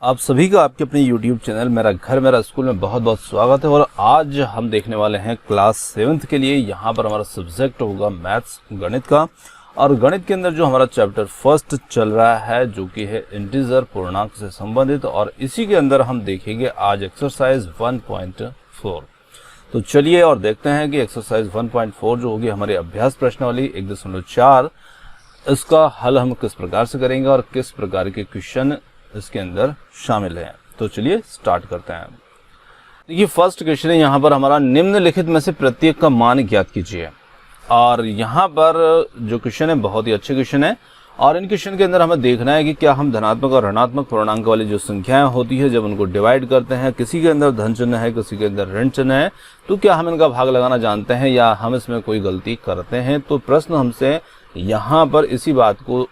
आप सभी का आपके अपने YouTube चैनल मेरा घर मेरा स्कूल में बहुत बहुत स्वागत है। और आज हम देखने वाले हैं क्लास 7th के लिए। यहाँ पर हमारा सब्जेक्ट होगा मैथ्स, गणित का। और गणित के अंदर जो हमारा चैप्टर फर्स्ट चल रहा है जो कि है इंटीजर, पूर्णांक से संबंधित, और इसी के अंदर हम देखेंगे आज एक्सरसाइज 1.4। तो चलिए और देखते हैं कि एक्सरसाइज 1.4 जो होगी हमारे अभ्यास प्रश्नावली 1.4, इसका हल हम किस प्रकार से करेंगे और किस प्रकार के क्वेश्चन इसके अंदर शामिल है। तो चलिए स्टार्ट करते हैं। देखिए फर्स्ट क्वेश्चन है यहाँ पर हमारा, निम्नलिखित में से प्रत्येक का मान ज्ञात कीजिए। और यहाँ पर जो क्वेश्चन है बहुत ही अच्छे क्वेश्चन है, और इन क्वेश्चन के अंदर हमें देखना है कि क्या हम धनात्मक और ऋणात्मक पूर्णांक वाली जो संख्याएं होती है जब उनको डिवाइड करते हैं, किसी के अंदर धन चिन्ह है किसी के अंदर ऋण चिन्ह है, तो क्या हम इनका भाग लगाना जानते हैं या हम इसमें कोई गलती करते हैं। तो प्रश्न हमसे यहाँ पर इसी बात को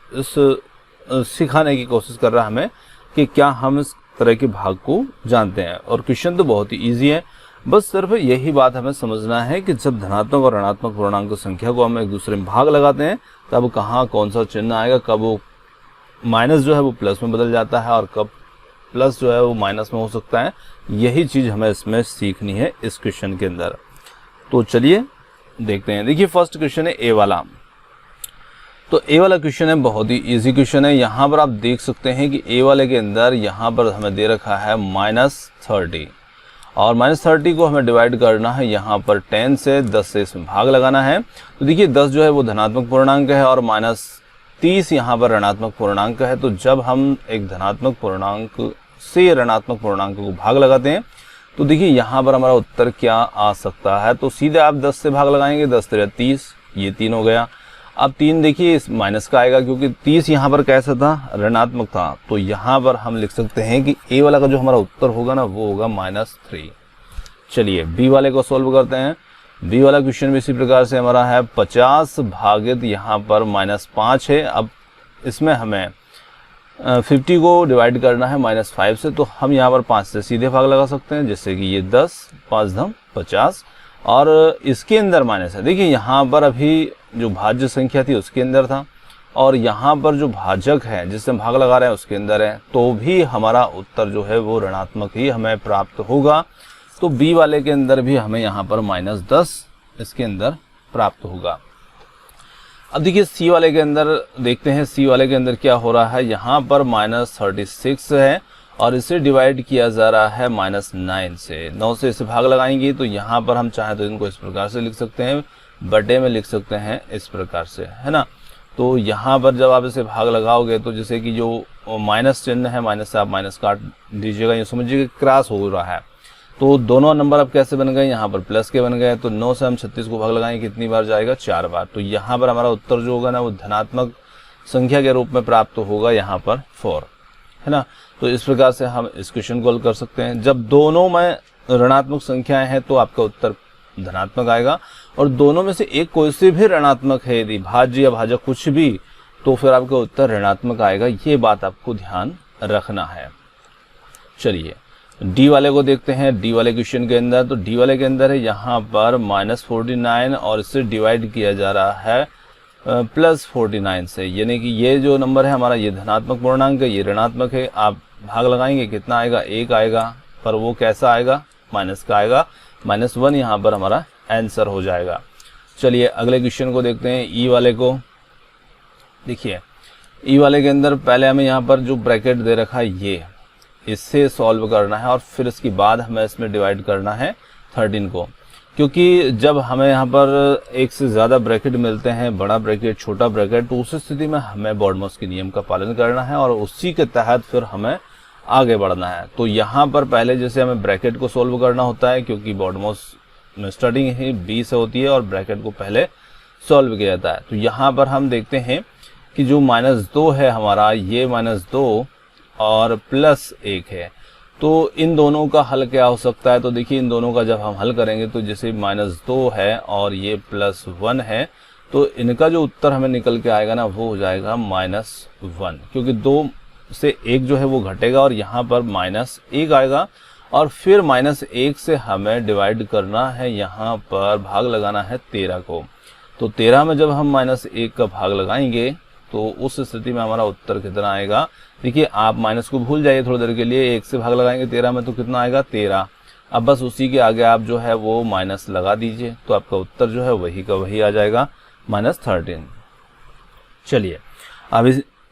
सिखाने की कोशिश कर रहा है हमें कि क्या हम इस तरह के भाग को जानते हैं। और क्वेश्चन तो बहुत ही इजी है, बस सिर्फ यही बात हमें समझना है कि जब धनात्मक और ऋणात्मक पूर्णांक संख्या को हम एक दूसरे में भाग लगाते हैं तब कहाँ कौन सा चिन्ह आएगा, कब वो माइनस जो है वो प्लस में बदल जाता है और कब प्लस जो है वो माइनस में हो सकता है। यही चीज़ हमें इसमें सीखनी है इस क्वेश्चन के अंदर। तो चलिए देखते हैं। देखिए फर्स्ट क्वेश्चन है ए वाला। तो ए वाला क्वेश्चन है बहुत ही इजी क्वेश्चन है। यहाँ पर आप देख सकते हैं कि ए वाले के अंदर यहाँ पर हमें दे रखा है -30, और -30 को हमें डिवाइड करना है यहाँ पर 10 से, 10 से इसमें भाग लगाना है। तो देखिए 10 जो है वो धनात्मक पूर्णांक है और -30 यहाँ पर ऋणात्मक पूर्णांक है। तो जब हम एक धनात्मक पूर्णांक से ऋणात्मक पूर्णांक को भाग लगाते हैं तो देखिए यहाँ पर हमारा उत्तर क्या आ सकता है। तो सीधे आप 10 से भाग लगाएंगे, 10 × 30, ये 3 हो गया। अब 3 देखिए इस माइनस का आएगा क्योंकि 30 यहाँ पर कैसा था, ऋणात्मक था। तो यहाँ पर हम लिख सकते हैं कि ए वाला का जो हमारा उत्तर होगा ना वो होगा -3। चलिए बी वाले को सॉल्व करते हैं। बी वाला क्वेश्चन भी इसी प्रकार से हमारा है 50 भागित यहाँ पर -5 है। अब इसमें हमें 50 को डिवाइड करना है -5 से, तो हम यहाँ पर 5 से सीधे भाग लगा सकते हैं, जैसे कि ये 10, 5 × 50, और इसके अंदर माइनस है। देखिए यहाँ पर अभी जो भाज्य संख्या थी उसके अंदर था, और यहाँ पर जो भाजक है जिससे हम भाग लगा रहे हैं उसके अंदर है, तो भी हमारा उत्तर जो है वो ऋणात्मक ही हमें प्राप्त होगा। तो बी वाले के अंदर भी हमें यहाँ पर -10 इसके अंदर प्राप्त होगा। अब देखिए सी वाले के अंदर देखते हैं, सी वाले के अंदर क्या हो रहा है। यहाँ पर -36 है और इसे डिवाइड किया जा रहा है -9 से। 9 से इसे भाग लगाएंगे तो यहाँ पर हम चाहें तो इनको इस प्रकार से लिख सकते हैं, बटे में लिख सकते हैं इस प्रकार से, है ना। तो यहाँ पर जब आप इसे भाग लगाओगे तो जैसे कि जो माइनस चिन्ह है, माइनस से आप माइनस काट दीजिएगा, ये समझिए कि क्रॉस हो रहा है। तो दोनों नंबर अब कैसे बन गए, यहाँ पर प्लस के बन गए। तो 9 से हम 36 को भाग लगाएंगे, कितनी बार जाएगा, 4 बार। तो यहाँ पर हमारा उत्तर जो होगा ना वो धनात्मक संख्या के रूप में प्राप्त होगा, यहाँ पर 4, है ना। तो इस प्रकार से हम इस क्वेश्चन को हल कर सकते हैं। जब दोनों में ऋणात्मक संख्याएं हैं तो आपका उत्तर धनात्मक आएगा, और दोनों में से एक कोई से भी ऋणात्मक है, यदि भाज्य या भाजक कुछ भी, तो फिर आपका उत्तर ऋणात्मक आएगा। ये बात आपको ध्यान रखना है। चलिए डी वाले को देखते हैं। डी वाले क्वेश्चन के अंदर, तो डी वाले के अंदर है यहाँ पर -49 और इससे डिवाइड किया जा रहा है +49 से, यानी कि ये जो नंबर है हमारा ये धनात्मक पूर्णांक है, ये ऋणात्मक है। आप भाग लगाएंगे कितना आएगा, 1 आएगा, पर वो कैसा आएगा, माइनस का आएगा। -1 यहाँ पर हमारा आंसर हो जाएगा। चलिए अगले क्वेश्चन को देखते हैं, ई वाले को। देखिए ई वाले के अंदर पहले हमें यहाँ पर जो ब्रैकेट दे रखा है ये, इससे सॉल्व करना है और फिर इसके बाद हमें इसमें डिवाइड करना है 13 को, क्योंकि जब हमें यहाँ पर एक से ज़्यादा ब्रैकेट मिलते हैं, बड़ा ब्रैकेट छोटा ब्रैकेट, तो उस स्थिति में हमें बॉडमॉस के नियम का पालन करना है और उसी के तहत फिर हमें आगे बढ़ना है। तो यहाँ पर पहले जैसे हमें ब्रैकेट को सॉल्व करना होता है, क्योंकि बॉडमॉस में स्टार्टिंग ही बी से होती है और ब्रैकेट को पहले सॉल्व किया जाता है। तो यहाँ पर हम देखते हैं कि जो -2 है हमारा, ये -2 और +1 है, तो इन दोनों का हल क्या हो सकता है। तो देखिए इन दोनों का जब हम हल करेंगे तो जैसे -2 है और ये +1 है, तो इनका जो उत्तर हमें निकल के आएगा ना वो हो जाएगा -1, क्योंकि 2 से 1 जो है वो घटेगा और यहाँ पर -1 आएगा, और फिर -1 से हमें डिवाइड करना है, यहाँ पर भाग लगाना है 13 को। तो 13 में जब हम -1 का भाग लगाएंगे तो उस स्थिति में हमारा उत्तर कितना आएगा। देखिए आप माइनस को भूल जाइए थोड़ी देर के लिए, 1 से भाग लगाएंगे 13 में तो कितना आएगा 13। अब बस उसी के आगे आप जो है वो माइनस लगा दीजिए, तो आपका उत्तर जो है वही का वही आ जाएगा, -13। चलिए अब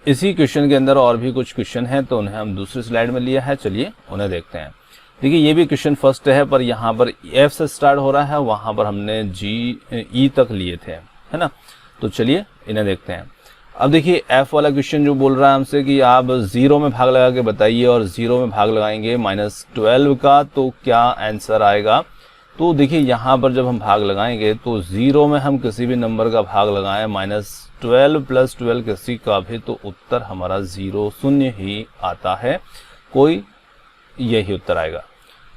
इसी क्वेश्चन के अंदर और भी कुछ क्वेश्चन हैं, तो उन्हें हम दूसरी स्लाइड में लिया है, चलिए उन्हें देखते हैं। देखिए ये भी क्वेश्चन फर्स्ट है, पर यहाँ पर F से स्टार्ट हो रहा है, वहाँ पर हमने E तक लिए थे, है ना। तो चलिए इन्हें देखते हैं। अब देखिए F वाला क्वेश्चन जो बोल रहा है हमसे कि आप 0 में भाग लगा के बताइए, और 0 में भाग लगाएंगे -12 का, तो क्या आंसर आएगा। तो देखिए यहाँ पर जब हम भाग लगाएंगे तो 0 में हम किसी भी नंबर का भाग लगाएं, -12 + 12 किसी का भी, तो उत्तर हमारा 0 शून्य ही आता है, कोई यही उत्तर आएगा।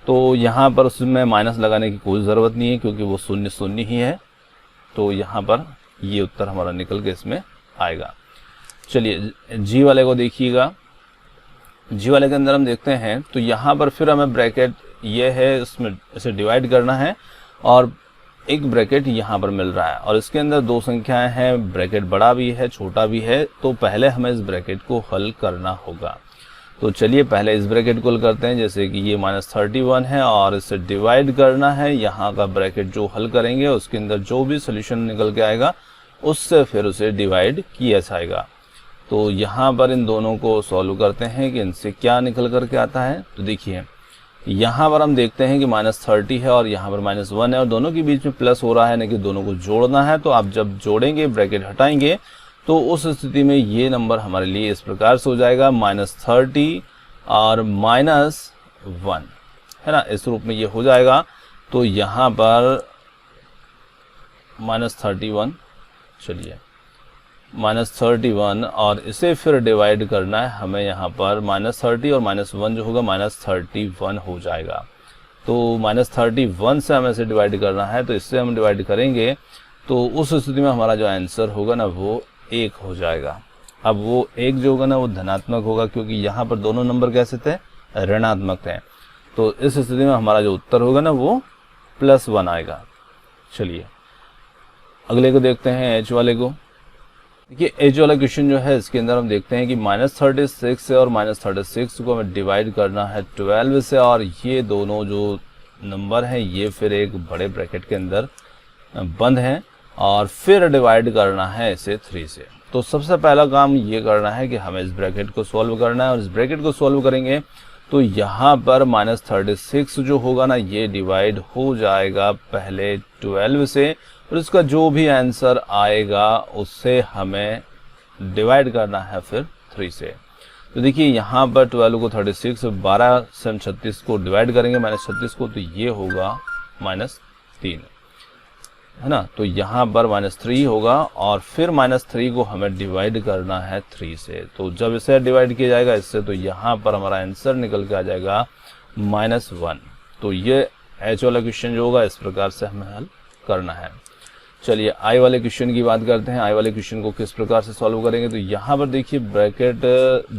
तो यहाँ पर उसमें माइनस लगाने की कोई ज़रूरत नहीं है, क्योंकि वो शून्य शून्य ही है, तो यहाँ पर ये उत्तर हमारा निकल के इसमें आएगा। चलिए जी वाले को देखिएगा। जी वाले के अंदर हम देखते हैं तो यहाँ पर फिर हमें ब्रैकेट ये है, उसमें इसे डिवाइड करना है, और एक ब्रैकेट यहाँ पर मिल रहा है, और इसके अंदर 2 संख्याएं हैं, ब्रैकेट बड़ा भी है छोटा भी है। तो पहले हमें इस ब्रैकेट को हल करना होगा। तो चलिए पहले इस ब्रैकेट को हल करते हैं, जैसे कि ये -31 है और इसे डिवाइड करना है। यहाँ का ब्रैकेट जो हल करेंगे उसके अंदर जो भी सोल्यूशन निकल के आएगा उससे फिर उसे डिवाइड किया जाएगा। तो यहाँ पर इन दोनों को सॉल्व करते हैं कि इनसे क्या निकल करके आता है। तो देखिए यहाँ पर हम देखते हैं कि -30 है और यहाँ पर -1 है, और दोनों के बीच में प्लस हो रहा है, ना कि दोनों को जोड़ना है। तो आप जब जोड़ेंगे, ब्रैकेट हटाएंगे, तो उस स्थिति में ये नंबर हमारे लिए इस प्रकार से हो जाएगा, -30 और -1, है ना, इस रूप में ये हो जाएगा। तो यहाँ पर -31, चलिए -31, और इसे फिर डिवाइड करना है हमें। यहाँ पर -30 और -1 जो होगा -31 हो जाएगा। तो -31 से हमें इसे डिवाइड करना है, तो इससे हम डिवाइड करेंगे तो उस स्थिति में हमारा जो आंसर होगा ना वो 1 हो जाएगा। अब वो 1 जो होगा ना वो धनात्मक होगा, क्योंकि यहाँ पर दोनों नंबर कैसे थे, ऋणात्मक थे। तो इस स्थिति में हमारा जो उत्तर होगा ना वो +1 आएगा। चलिए अगले को देखते हैं, H वाले को। देखिए H वाला क्वेश्चन जो है, इसके अंदर हम देखते हैं कि -36 से और -36 को हमें डिवाइड करना है 12 से, और ये दोनों जो नंबर हैं ये फिर एक बड़े ब्रैकेट के अंदर बंद हैं, और फिर डिवाइड करना है इसे 3 से। तो सबसे पहला काम ये करना है कि हमें इस ब्रैकेट को सॉल्व करना है, और इस ब्रैकेट को सॉल्व करेंगे तो यहाँ पर -36 जो होगा ना ये डिवाइड हो जाएगा पहले 12 से, और इसका जो भी आंसर आएगा उससे हमें डिवाइड करना है फिर 3 से। तो देखिए यहाँ पर 12 को 36, 12 से हम 36 को डिवाइड करेंगे -36 को, तो ये होगा -3, है ना। तो यहाँ पर -3 होगा, और फिर -3 को हमें डिवाइड करना है 3 से। तो जब इसे डिवाइड किया जाएगा इससे, तो यहाँ पर हमारा आंसर निकल के आ जाएगा -1। तो ये H वाला क्वेश्चन जो होगा इस प्रकार से हमें हल करना है। चलिए I वाले क्वेश्चन की बात करते हैं। I वाले क्वेश्चन को किस प्रकार से सॉल्व करेंगे। तो यहाँ पर देखिए ब्रैकेट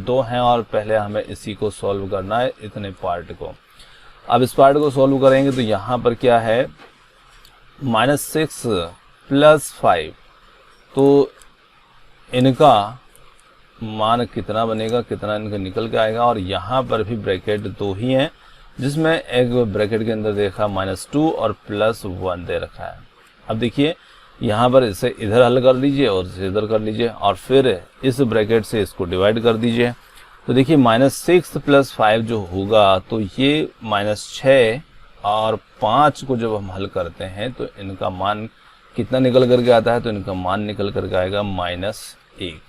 2 हैं, और पहले हमें इसी को सॉल्व करना है, इतने पार्ट को। अब इस पार्ट को सॉल्व करेंगे तो यहाँ पर क्या है, -6 + 5, तो इनका मान कितना बनेगा, कितना इनका निकल के आएगा। और यहाँ पर भी ब्रैकेट 2 ही हैं, जिसमें एक ब्रैकेट के अंदर देखा -2 और +1 दे रखा है। अब देखिए यहाँ पर इसे इधर हल कर लीजिए और इसे इधर कर लीजिए, और फिर इस ब्रैकेट से इसको डिवाइड कर दीजिए। तो देखिए -6 + 5 जो होगा, तो ये -6 और 5 को जब हम हल करते हैं तो इनका मान कितना निकल करके आता है, तो इनका मान निकल करके आएगा -1,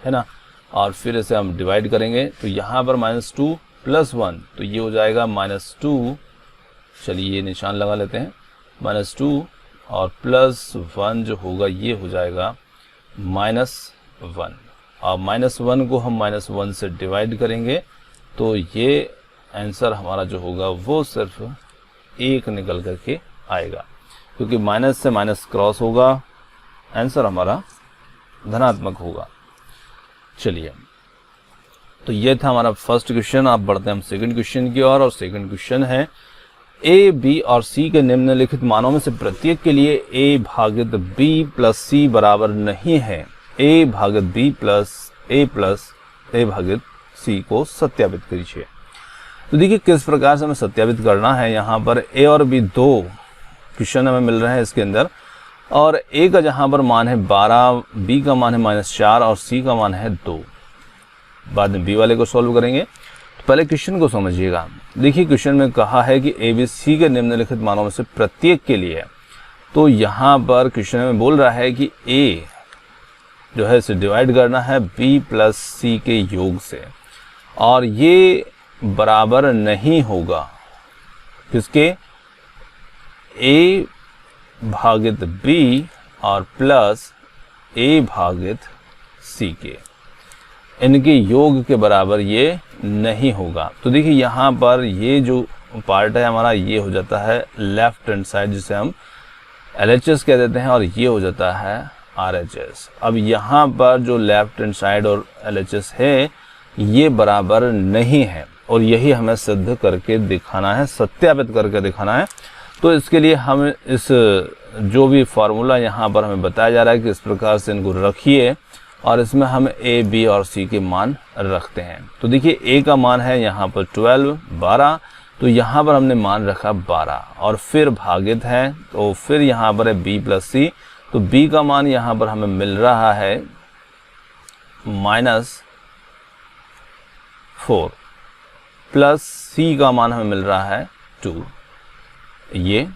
है ना। और फिर इसे हम डिवाइड करेंगे तो यहाँ पर -2 + 1, तो ये हो जाएगा -2, चलिए ये निशान लगा लेते हैं, -2 और +1 जो होगा ये हो जाएगा -1, और -1 को हम -1 से डिवाइड करेंगे तो ये आंसर हमारा जो होगा वो सिर्फ 1 निकल करके आएगा, क्योंकि माइनस से माइनस क्रॉस होगा, आंसर हमारा धनात्मक होगा। चलिए तो ये था हमारा फर्स्ट क्वेश्चन। आप बढ़ते हैं हम सेकंड क्वेश्चन की ओर, और सेकंड क्वेश्चन है ए, बी और सी के निम्नलिखित मानों में से प्रत्येक के लिए a भागित b + c बराबर नहीं है। ए भागित बी प्लस ए भागित सी को सत्यापित कीजिए। तो देखिए किस प्रकार से हमें सत्यापित करना है। यहाँ पर ए और बी दो क्वेश्चन हमें मिल रहे हैं इसके अंदर, और ए का जहाँ पर मान है 12, बी का मान है -4 और सी का मान है 2। बाद में बी वाले को सॉल्व करेंगे। तो पहले क्वेश्चन को समझिएगा। देखिए क्वेश्चन में कहा है कि ए बी सी के निम्नलिखित मानों में से प्रत्येक के लिए, तो यहाँ पर क्वेश्चन में बोल रहा है कि ए जो है इसे डिवाइड करना है बी प्लस सी के योग से, और ये बराबर नहीं होगा किसके, ए भागित बी और प्लस ए भागित सी के, इनके योग के बराबर ये नहीं होगा। तो देखिए यहाँ पर ये जो पार्ट है हमारा, ये हो जाता है लेफ्ट हैंड साइड जिसे हम LHS कह देते हैं, और ये हो जाता है RHS। अब यहाँ पर जो लेफ्ट हैंड साइड और LHS है ये बराबर नहीं है, और यही हमें सिद्ध करके दिखाना है, सत्यापित करके दिखाना है। तो इसके लिए हम इस जो भी फार्मूला यहाँ पर हमें बताया जा रहा है कि इस प्रकार से इनको रखिए, और इसमें हम ए बी और सी के मान रखते हैं। तो देखिए ए का मान है यहाँ पर 12, तो यहाँ पर हमने मान रखा 12, और फिर भागित है, तो फिर यहाँ पर है बी प्लस सी। तो बी का मान यहाँ पर हमें मिल रहा है -4 प्लस सी का मान हमें मिल रहा है 2, ये।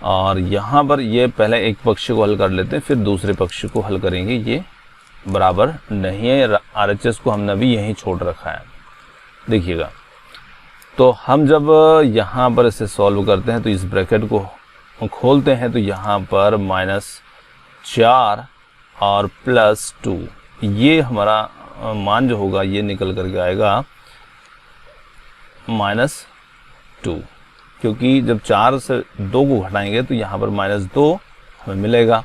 और यहाँ पर ये पहले एक पक्ष को हल कर लेते हैं, फिर दूसरे पक्ष को हल करेंगे। ये बराबर नहीं है, RHS को हमने भी यहीं छोड़ रखा है, देखिएगा। तो हम जब यहाँ पर इसे सॉल्व करते हैं तो इस ब्रैकेट को खोलते हैं, तो यहाँ पर -4 और +2, ये हमारा मान जो होगा ये निकल करके आएगा -2, क्योंकि जब 4 से 2 को घटाएंगे तो यहाँ पर -2 हमें मिलेगा,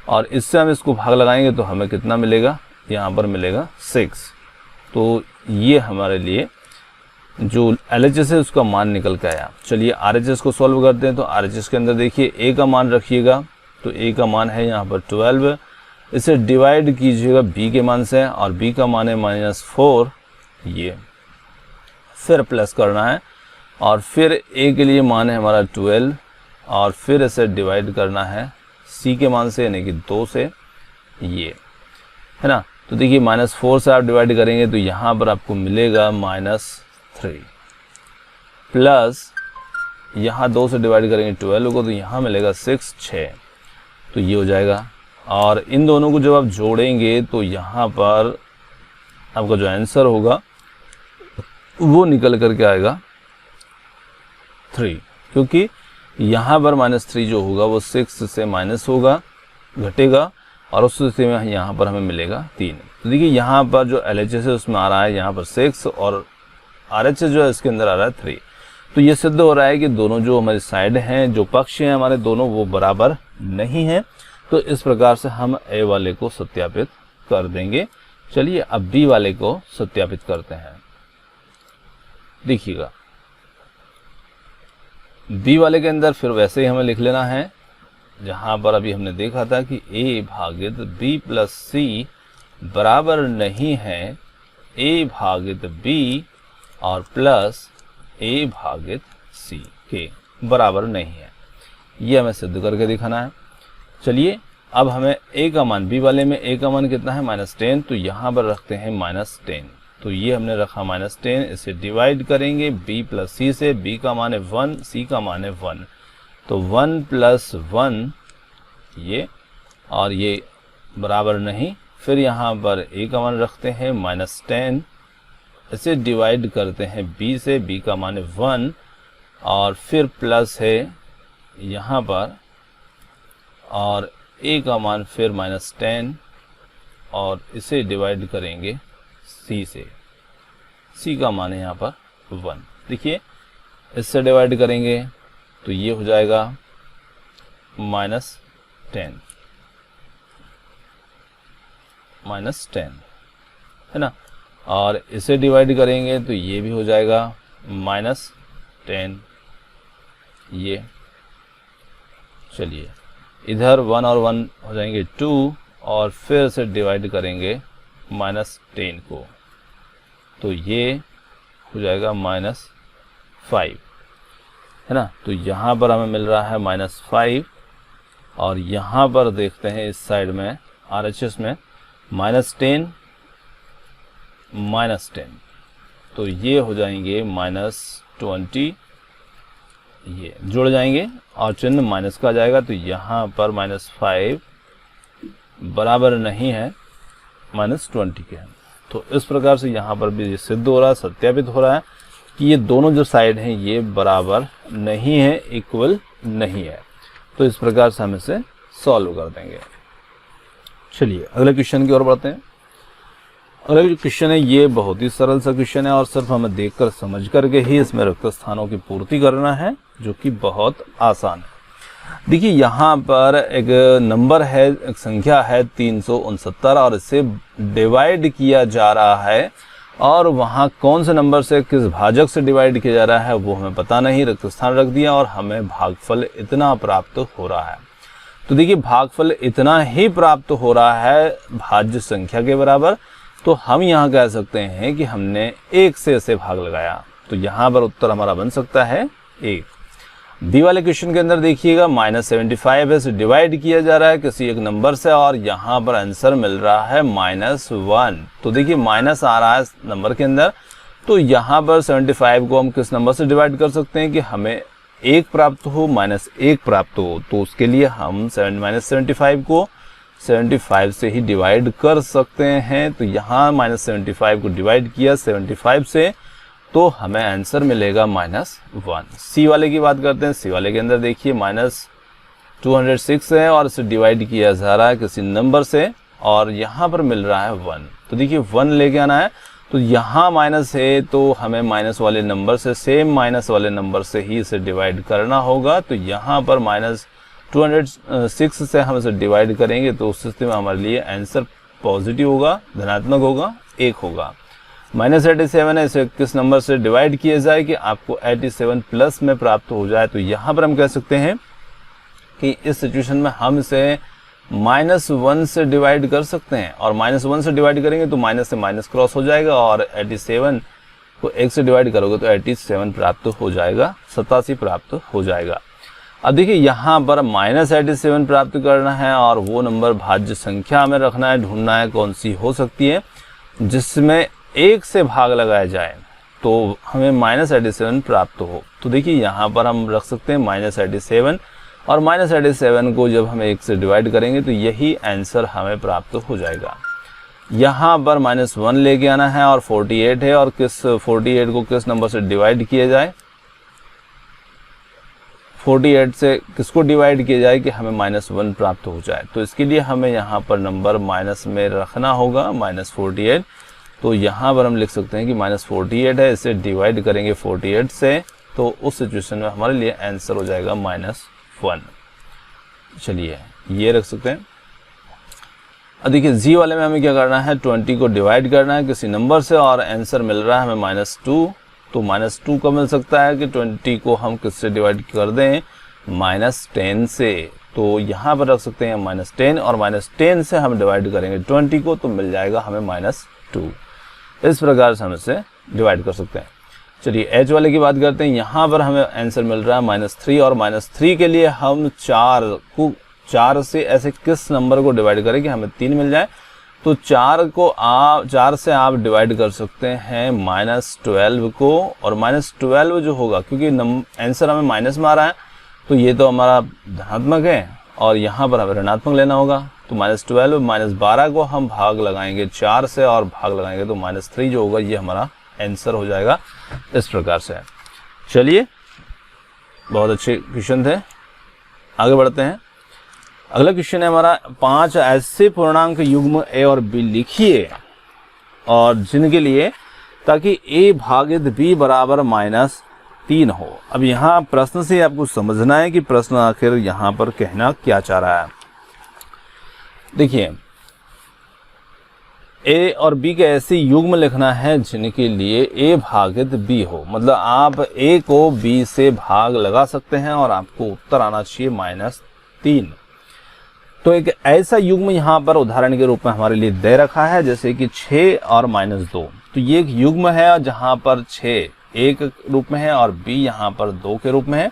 और इससे हम इसको भाग लगाएंगे तो हमें कितना मिलेगा, यहाँ पर मिलेगा 6। तो ये हमारे लिए जो LHS है उसका मान निकल के आया। चलिए RHS को सॉल्व करते हैं। तो RHS के अंदर देखिए ए का मान रखिएगा, तो ए का मान है यहाँ पर 12, इसे डिवाइड कीजिएगा बी के मान से, और बी का मान है -4, ये फिर प्लस करना है, और फिर ए के लिए मान है हमारा 12, और फिर इसे डिवाइड करना है सी के मान से यानी कि 2 से, ये है ना। तो देखिए -4 से आप डिवाइड करेंगे तो यहाँ पर आपको मिलेगा -3, प्लस यहाँ 2 से डिवाइड करेंगे 12 को तो यहाँ मिलेगा 6, तो ये हो जाएगा। और इन दोनों को जब आप जोड़ेंगे तो यहाँ पर आपका जो आंसर होगा वो निकल करके आएगा 3, क्योंकि यहाँ पर -3 जो होगा वो 6 से माइनस होगा, घटेगा, और उस स्थिति में यहाँ पर हमें मिलेगा 3। तो देखिए यहाँ पर जो LHS है उसमें आ रहा है यहाँ पर 6, और RHS जो है इसके अंदर आ रहा है 3। तो ये सिद्ध हो रहा है कि दोनों जो हमारी साइड हैं, जो पक्ष हैं हमारे दोनों, वो बराबर नहीं हैं। तो इस प्रकार से हम ए वाले को सत्यापित कर देंगे। चलिए अब बी वाले को सत्यापित करते हैं। देखिएगा बी वाले के अंदर फिर वैसे ही हमें लिख लेना है जहां पर अभी हमने देखा था कि a भागित b प्लस सी बराबर नहीं है a भागित b और प्लस a भागित c के बराबर नहीं है। ये हमें सिद्ध करके दिखाना है। चलिए अब हमें a का मान, b वाले में a का मान कितना है -10, तो यहाँ पर रखते हैं -10। तो ये हमने रखा -10, इसे डिवाइड करेंगे b प्लस सी से। b का मान है 1, c का मान है 1, तो 1 प्लस 1 ये, और ये बराबर नहीं। फिर यहाँ पर a का मान रखते हैं -10, इसे डिवाइड करते हैं b से। b का मान है 1, और फिर प्लस है यहाँ पर, और a का मान फिर -10, और इसे डिवाइड करेंगे c से। c का मान है यहाँ पर 1। देखिए इससे डिवाइड करेंगे तो ये हो जाएगा -10 है ना, और इसे डिवाइड करेंगे तो ये भी हो जाएगा -10 ये। चलिए इधर 1 और 1 हो जाएंगे 2, और फिर से डिवाइड करेंगे -10 को, तो ये हो जाएगा -5, है ना। तो यहाँ पर हमें मिल रहा है -5, और यहाँ पर देखते हैं इस साइड में RHS में -10 -10, तो ये हो जाएंगे -20, ये जुड़ जाएंगे और चिन्ह माइनस का आ जाएगा। तो यहाँ पर -5 बराबर नहीं है -20 के। तो इस प्रकार से यहाँ पर भी सिद्ध हो रहा है, सत्यापित हो रहा है कि ये दोनों जो साइड हैं ये बराबर नहीं है, इक्वल नहीं है। तो इस प्रकार से हम इसे सॉल्व कर देंगे। चलिए अगले क्वेश्चन की ओर बढ़ते हैं। अगला जो क्वेश्चन है ये बहुत ही सरल सा क्वेश्चन है और सिर्फ हमें देखकर समझ करके ही इसमें रिक्त स्थानों की पूर्ति करना है, जो कि बहुत आसान है। देखिए यहाँ पर एक नंबर है, एक संख्या है 369 और इसे डिवाइड किया जा रहा है, और वहाँ कौन से नंबर से किस भाजक से डिवाइड किया जा रहा है वो हमें पता नहीं, रिक्त स्थान रख दिया और हमें भागफल इतना प्राप्त हो रहा है। तो देखिए भागफल इतना ही प्राप्त हो रहा है भाज्य संख्या के बराबर, तो हम यहाँ कह सकते हैं कि हमने 1 से इसे भाग लगाया, तो यहाँ पर उत्तर हमारा बन सकता है 1। बी वाले क्वेश्चन के अंदर देखिएगा -75 है, इसे डिवाइड किया जा रहा है किसी एक नंबर से और यहाँ पर आंसर मिल रहा है -1। तो देखिए माइनस आ रहा है नंबर के अंदर, तो यहाँ पर 75 को हम किस नंबर से डिवाइड कर सकते हैं कि हमें 1 प्राप्त हो, -1 प्राप्त हो। तो उसके लिए हम -75 को 75 से ही डिवाइड कर सकते हैं। तो यहाँ -75 को डिवाइड किया 75 से, तो हमें आंसर मिलेगा -1। सी वाले की बात करते हैं। सी वाले के अंदर देखिए -206 है और इसे डिवाइड किया जा रहा है किसी नंबर से और यहाँ पर मिल रहा है 1। तो देखिए 1 लेके आना है, तो यहाँ माइनस है तो हमें माइनस वाले नंबर से, सेम माइनस वाले नंबर से ही इसे डिवाइड करना होगा। तो यहाँ पर -206 से हम इसे डिवाइड करेंगे तो उस स्थिति में हमारे लिए आंसर पॉजिटिव होगा, धनात्मक होगा, 1 होगा। -87 है, इसे किस नंबर से डिवाइड किया जाए कि आपको 87 प्लस में प्राप्त हो जाए। तो यहाँ पर हम कह सकते हैं कि इस सिचुएशन में हम इसे -1 से डिवाइड कर सकते हैं और -1 से डिवाइड करेंगे तो माइनस से माइनस क्रॉस हो जाएगा और 87 को 1 से डिवाइड करोगे तो 87 प्राप्त हो जाएगा, 87 प्राप्त हो जाएगा। अब देखिए यहाँ पर -87 प्राप्त करना है और वो नंबर भाज्य संख्या हमें रखना है, ढूंढना है कौन सी हो सकती है जिसमें 1 से भाग लगाया जाए तो हमें -87 प्राप्त हो। तो देखिए यहाँ पर हम रख सकते हैं -87 और -87 को जब हम 1 से डिवाइड करेंगे तो यही आंसर हमें प्राप्त हो जाएगा। यहाँ पर -1 लेके आना है और 48 है और किस 48 को किस नंबर से डिवाइड किया जाए, 48 से किसको डिवाइड किया जाए कि हमें -1 प्राप्त हो जाए। तो इसके लिए हमें यहाँ पर नंबर माइनस में रखना होगा, -48। तो यहाँ पर हम लिख सकते हैं कि -48 है, इसे डिवाइड करेंगे 48 से तो उस सिचुएशन में हमारे लिए आंसर हो जाएगा -1। चलिए ये रख सकते हैं। अब देखिए जी वाले में हमें क्या करना है, 20 को डिवाइड करना है किसी नंबर से और आंसर मिल रहा है हमें -2। तो -2 का मिल सकता है कि 20 को हम किससे डिवाइड कर दें, -10 से। तो यहाँ पर रख सकते हैं -10 और -10 से हम डिवाइड करेंगे 20 को तो मिल जाएगा हमें -2। इस प्रकार से हम इसे डिवाइड कर सकते हैं। चलिए एच वाले की बात करते हैं। यहाँ पर हमें आंसर मिल रहा है -3 और -3 के लिए हम 4 से ऐसे किस नंबर को डिवाइड करें कि हमें 3 मिल जाए। तो 4 से आप डिवाइड कर सकते हैं -12 को और -12 जो होगा क्योंकि आंसर हमें माइनस में आ रहा है तो ये तो हमारा धनात्मक है और यहाँ पर हमें ऋणात्मक लेना होगा। तो -12 -12 को हम भाग लगाएंगे 4 से और भाग लगाएंगे तो -3 जो होगा ये हमारा आंसर हो जाएगा। इस प्रकार से चलिए बहुत अच्छे क्वेश्चन थे, आगे बढ़ते हैं। अगला क्वेश्चन है हमारा 5 ऐसे पूर्णांक युग्म a और b लिखिए और जिनके लिए ताकि a भागित b बराबर -3 हो। अब यहाँ प्रश्न से आपको समझना है कि प्रश्न आखिर यहाँ पर कहना क्या चाह रहा है। देखिए a और b के ऐसे युग्म लिखना है जिनके लिए a भागित b हो, मतलब आप a को b से भाग लगा सकते हैं और आपको उत्तर आना चाहिए -3। तो एक ऐसा युग्म यहाँ पर उदाहरण के रूप में हमारे लिए दे रखा है, जैसे कि 6 और -2। तो ये एक युग्म है जहाँ पर 6 एक रूप में है और b यहाँ पर 2 के रूप में है।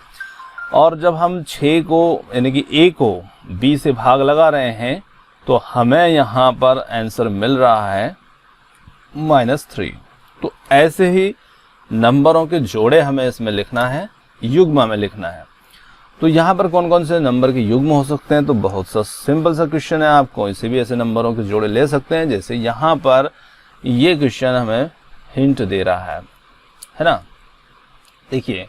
और जब हम 6 को यानी कि a को b से भाग लगा रहे हैं तो हमें यहाँ पर आंसर मिल रहा है -3। तो ऐसे ही नंबरों के जोड़े हमें इसमें लिखना है, युग्म में लिखना है। तो यहाँ पर कौन कौन से नंबर के युग्म हो सकते हैं, तो बहुत सा सिंपल सा क्वेश्चन है, आप कोई से भी ऐसे नंबरों के जोड़े ले सकते हैं। जैसे यहाँ पर ये क्वेश्चन हमें हिंट दे रहा है ना। देखिए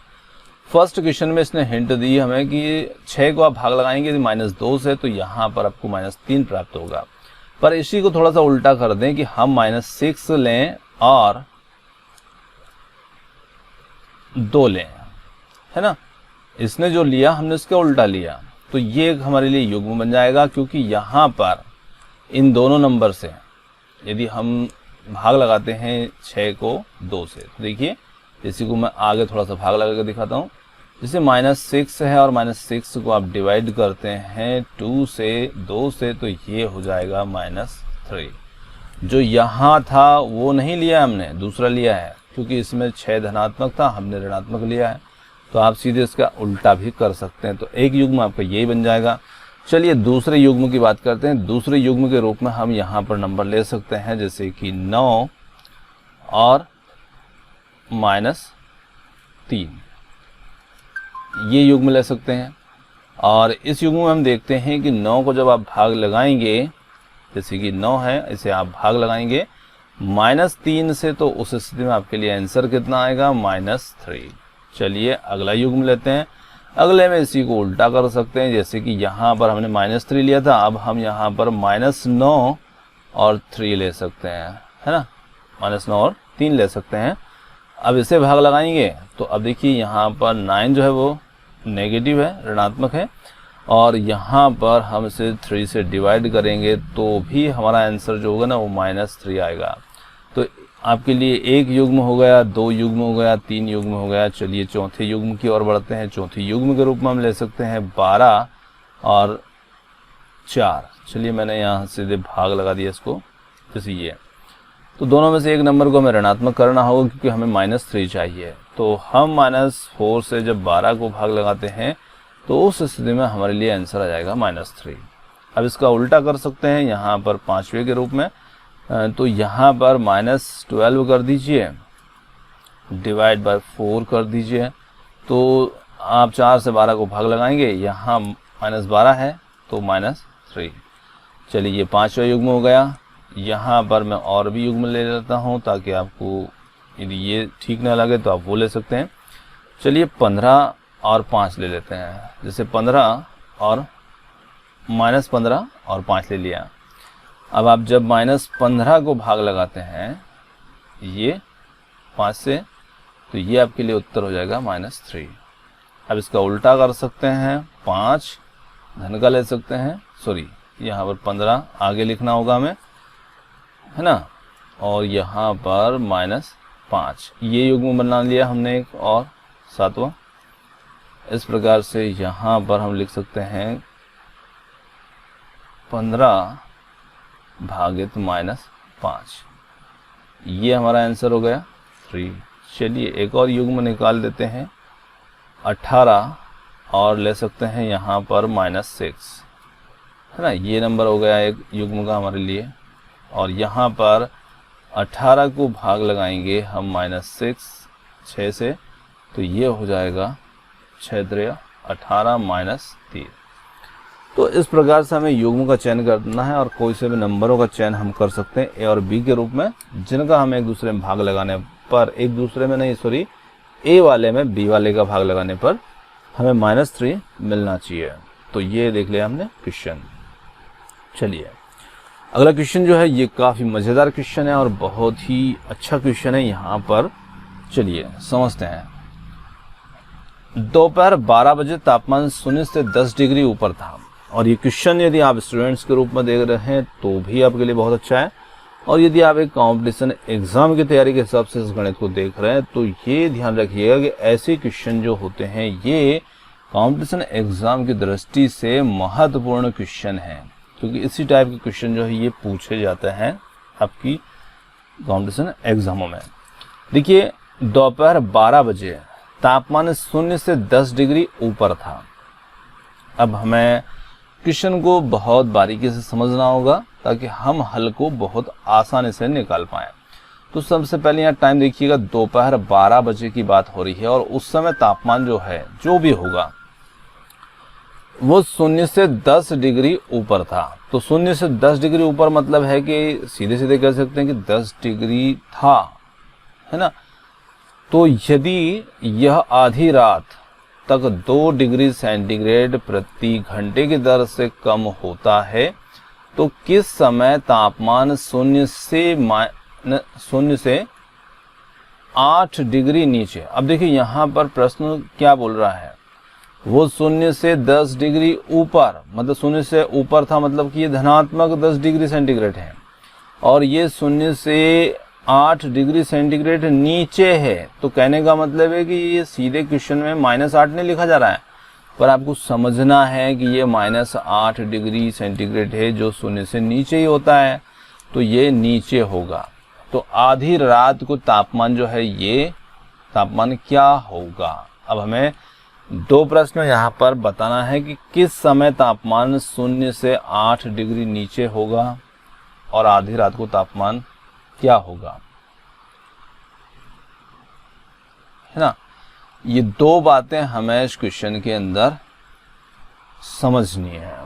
फर्स्ट क्वेश्चन में इसने हिंट दी हमें कि 6 को आप भाग लगाएंगे -2 से, तो यहाँ पर आपको -3 प्राप्त होगा। पर इसी को थोड़ा सा उल्टा कर दें कि हम -6 लें और 2 लें, है ना। इसने जो लिया हमने उसका उल्टा लिया, तो ये हमारे लिए युग्म बन जाएगा, क्योंकि यहाँ पर इन दोनों नंबर से यदि हम भाग लगाते हैं 6 को 2 से, तो देखिए इसी को मैं आगे थोड़ा सा भाग लगा के दिखाता हूँ। जैसे -6 है और -6 को आप डिवाइड करते हैं 2 से 2 से, तो ये हो जाएगा -3। जो यहाँ था वो नहीं लिया हमने, दूसरा लिया है, क्योंकि इसमें 6 धनात्मक था, हमने ऋणात्मक लिया है। तो आप सीधे इसका उल्टा भी कर सकते हैं। तो एक युग्म आपका यही बन जाएगा। चलिए दूसरे युग्म की बात करते हैं। दूसरे युग्म के रूप में हम यहाँ पर नंबर ले सकते हैं, जैसे कि 9 और -3, ये युग्म ले सकते हैं। और इस युग्म में हम देखते हैं कि 9 को जब आप भाग लगाएंगे, जैसे कि 9 है, इसे आप भाग लगाएंगे -3 से, तो उस स्थिति में आपके लिए आंसर कितना आएगा, -3। चलिए अगला युग्म लेते हैं। अगले में इसी को उल्टा कर सकते हैं, जैसे कि यहाँ पर हमने -3 लिया था, अब हम यहाँ पर -9 और 3 ले सकते हैं, है ना। -9 और 3 ले सकते हैं। अब इसे भाग लगाएंगे तो अब देखिए यहाँ पर 9 जो है वो नेगेटिव है, ऋणात्मक है, और यहाँ पर हम इसे 3 से डिवाइड करेंगे तो भी हमारा आंसर जो होगा ना वो -3 आएगा। तो आपके लिए एक युग्म हो गया, 2 युग्म हो गया, 3 युग्म हो गया। चलिए चौथे युग्म की ओर बढ़ते हैं। चौथे युग्म के रूप में हम ले सकते हैं 12 और 4। चलिए मैंने यहाँ सीधे भाग लगा दिया इसको, जैसे ये। तो दोनों में से एक नंबर को हमें ऋणात्मक करना होगा, क्योंकि हमें -3 चाहिए। तो हम -4 से जब 12 को भाग लगाते हैं तो उस स्थिति में हमारे लिए आंसर आ जाएगा -3। अब इसका उल्टा कर सकते हैं यहाँ पर 5वें के रूप में। तो यहाँ पर -12 कर दीजिए, डिवाइड बाय 4 कर दीजिए। तो आप 4 से 12 को भाग लगाएंगे, यहाँ -12 है तो -3। चलिए ये 5वां युग्म हो गया। यहाँ पर मैं और भी युग्म ले लेता हूँ, ताकि आपको यदि ये ठीक ना लगे तो आप वो ले सकते हैं। चलिए 15 और 5 ले लेते हैं। जैसे 15 और -15 और 5 ले लिया। अब आप जब -15 को भाग लगाते हैं ये 5 से, तो ये आपके लिए उत्तर हो जाएगा -3। अब इसका उल्टा कर सकते हैं, 5 धन का ले सकते हैं, सॉरी यहाँ पर 15 आगे लिखना होगा हमें, है ना। और यहाँ पर -5, ये युग्म बना लिया हमने एक, और 7वां। इस प्रकार से यहाँ पर हम लिख सकते हैं 15 भागित -5, ये हमारा आंसर हो गया 3। चलिए एक और युग्म निकाल देते हैं, 18 और ले सकते हैं यहाँ पर -6, है ना। ये नंबर हो गया एक युग्म का हमारे लिए। और यहाँ पर 18 को भाग लगाएंगे हम -6 से, तो ये हो जाएगा 6×3 18 -3। तो इस प्रकार से हमें युग्म का चयन करना है, और कोई से भी नंबरों का चयन हम कर सकते हैं ए और बी के रूप में, जिनका हमें एक दूसरे में भाग लगाने पर, एक दूसरे में नहीं सॉरी ए वाले में बी वाले का भाग लगाने पर हमें -3 मिलना चाहिए। तो ये देख लिया हमने क्वेश्चन। चलिए अगला क्वेश्चन जो है ये काफ़ी मज़ेदार क्वेश्चन है और बहुत ही अच्छा क्वेश्चन है। यहाँ पर चलिए समझते हैं। दोपहर 12 बजे तापमान 0 से 10 डिग्री ऊपर था, और ये क्वेश्चन यदि आप स्टूडेंट्स के रूप में देख रहे हैं तो भी आपके लिए बहुत अच्छा है, और यदि आप एक कंपटीशन एग्जाम की तैयारी के हिसाब से इस गणित को देख रहे हैं तो ये ध्यान रखिएगा कि ऐसे क्वेश्चन जो होते हैं ये कंपटीशन एग्जाम की दृष्टि से महत्वपूर्ण क्वेश्चन है, क्योंकि इसी टाइप के क्वेश्चन जो है ये पूछे जाते हैं आपकी कंपटीशन एग्जामों में। देखिए, दोपहर 12 बजे तापमान 0 से 10 डिग्री ऊपर था। अब हमें क्वेश्चन को बहुत बारीकी से समझना होगा ताकि हम हल को बहुत आसानी से निकाल पाएं। तो सबसे पहले यहाँ टाइम देखिएगा, दोपहर 12 बजे की बात हो रही है और उस समय तापमान जो है जो भी होगा वो 0 से 10 डिग्री ऊपर था। तो 0 से 10 डिग्री ऊपर मतलब है कि सीधे सीधे कह सकते हैं कि 10 डिग्री था, है ना। तो यदि यह आधी रात तक 2 डिग्री सेंटीग्रेड प्रति घंटे की दर से कम होता है तो किस समय तापमान 0 से 8 डिग्री नीचे। अब देखिए यहाँ पर प्रश्न क्या बोल रहा है, वो 0 से 10 डिग्री ऊपर, मतलब 0 से ऊपर था, मतलब कि ये धनात्मक 10 डिग्री सेंटीग्रेड है, और ये 0 से 8 डिग्री सेंटीग्रेड नीचे है। तो कहने का मतलब है कि ये सीधे क्वेश्चन में -8 नहीं लिखा जा रहा है, पर आपको समझना है कि ये -8 डिग्री सेंटीग्रेड है जो 0 से नीचे ही होता है, तो ये नीचे होगा। तो आधी रात को तापमान जो है ये तापमान क्या होगा। अब हमें 2 प्रश्न यहाँ पर बताना है कि किस समय तापमान 0 से 8 डिग्री नीचे होगा और आधी रात को तापमान क्या होगा, है ना। ये 2 बातें हमें इस क्वेश्चन के अंदर समझनी है।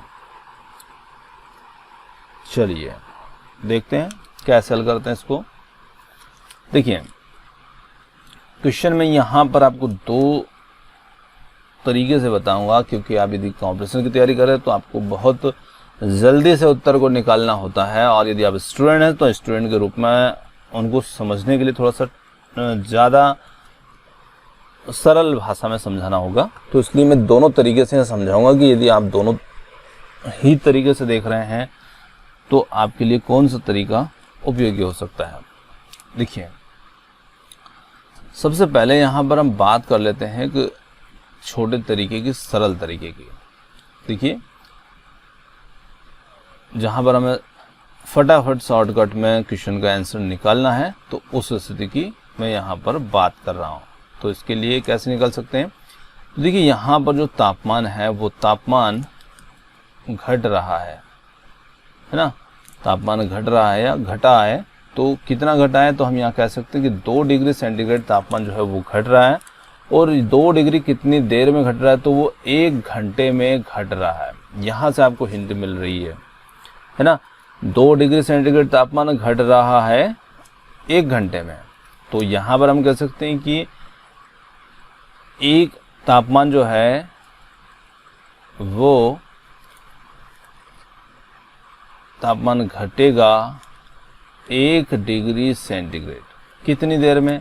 चलिए देखते हैं कैसे हल करते हैं इसको। देखिए, क्वेश्चन में यहां पर आपको 2 तरीके से बताऊंगा, क्योंकि आप यदि कॉम्पिटिशन की तैयारी करें तो आपको बहुत जल्दी से उत्तर को निकालना होता है, और यदि आप स्टूडेंट हैं तो स्टूडेंट के रूप में उनको समझने के लिए थोड़ा सा ज़्यादा सरल भाषा में समझाना होगा। तो इसलिए मैं दोनों तरीके से समझाऊंगा कि यदि आप दोनों ही तरीके से देख रहे हैं तो आपके लिए कौन सा तरीका उपयोगी हो सकता है। देखिए, सबसे पहले यहाँ पर हम बात कर लेते हैं कि छोटे तरीके की, सरल तरीके की। देखिए, जहाँ पर हमें फटाफट शॉर्टकट में क्वेश्चन का आंसर निकालना है तो उस स्थिति की मैं यहाँ पर बात कर रहा हूँ। तो इसके लिए कैसे निकाल सकते हैं, तो देखिए यहाँ पर जो तापमान है वो तापमान घट रहा है ना। तापमान घट रहा है या घटा है, तो कितना घटा है, तो हम यहाँ कह सकते हैं कि 2 डिग्री सेंटीग्रेड तापमान जो है वो घट रहा है। और 2 डिग्री कितनी देर में घट रहा है, तो वो 1 घंटे में घट रहा है। यहाँ से आपको हिंट मिल रही है ना। 2 डिग्री सेंटीग्रेड तापमान घट रहा है 1 घंटे में, तो यहाँ पर हम कह सकते हैं कि एक तापमान जो है वो तापमान घटेगा 1 डिग्री सेंटीग्रेड कितनी देर में,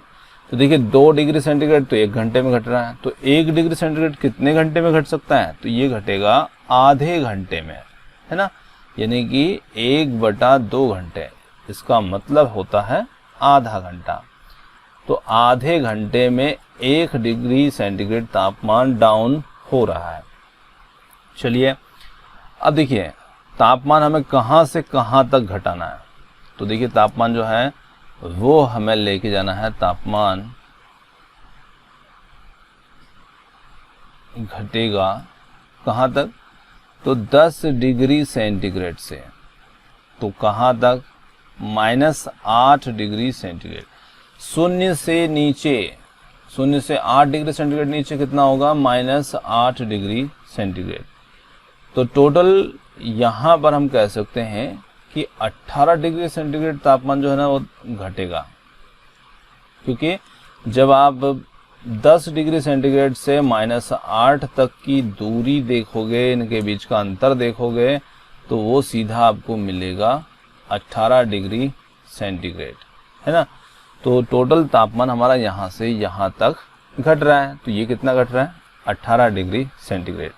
तो देखिए 2 डिग्री सेंटीग्रेड तो 1 घंटे में घट रहा है, तो 1 डिग्री सेंटीग्रेड कितने घंटे में घट सकता है, तो ये घटेगा आधे घंटे में, है ना। यानी कि 1/2 घंटे, इसका मतलब होता है आधा घंटा। तो आधे घंटे में 1 डिग्री सेंटीग्रेड तापमान डाउन हो रहा है। चलिए, अब देखिए तापमान हमें कहाँ से कहाँ तक घटाना है, तो देखिए तापमान जो है वो हमें लेके जाना है, तापमान घटेगा कहाँ तक, तो 10 डिग्री सेंटीग्रेड से, तो कहाँ तक, -8 डिग्री सेंटीग्रेड। 0 से नीचे, 0 से 8 डिग्री सेंटीग्रेड नीचे कितना होगा, -8 डिग्री सेंटीग्रेड। तो टोटल यहाँ पर हम कह सकते हैं कि 18 डिग्री सेंटीग्रेड तापमान जो है ना वो घटेगा, क्योंकि जब आप 10 डिग्री सेंटीग्रेड से -8 तक की दूरी देखोगे, इनके बीच का अंतर देखोगे, तो वो सीधा आपको मिलेगा 18 डिग्री सेंटीग्रेड, है ना। तो टोटल तापमान हमारा यहाँ से यहाँ तक घट रहा है, तो ये कितना घट रहा है, 18 डिग्री सेंटीग्रेड।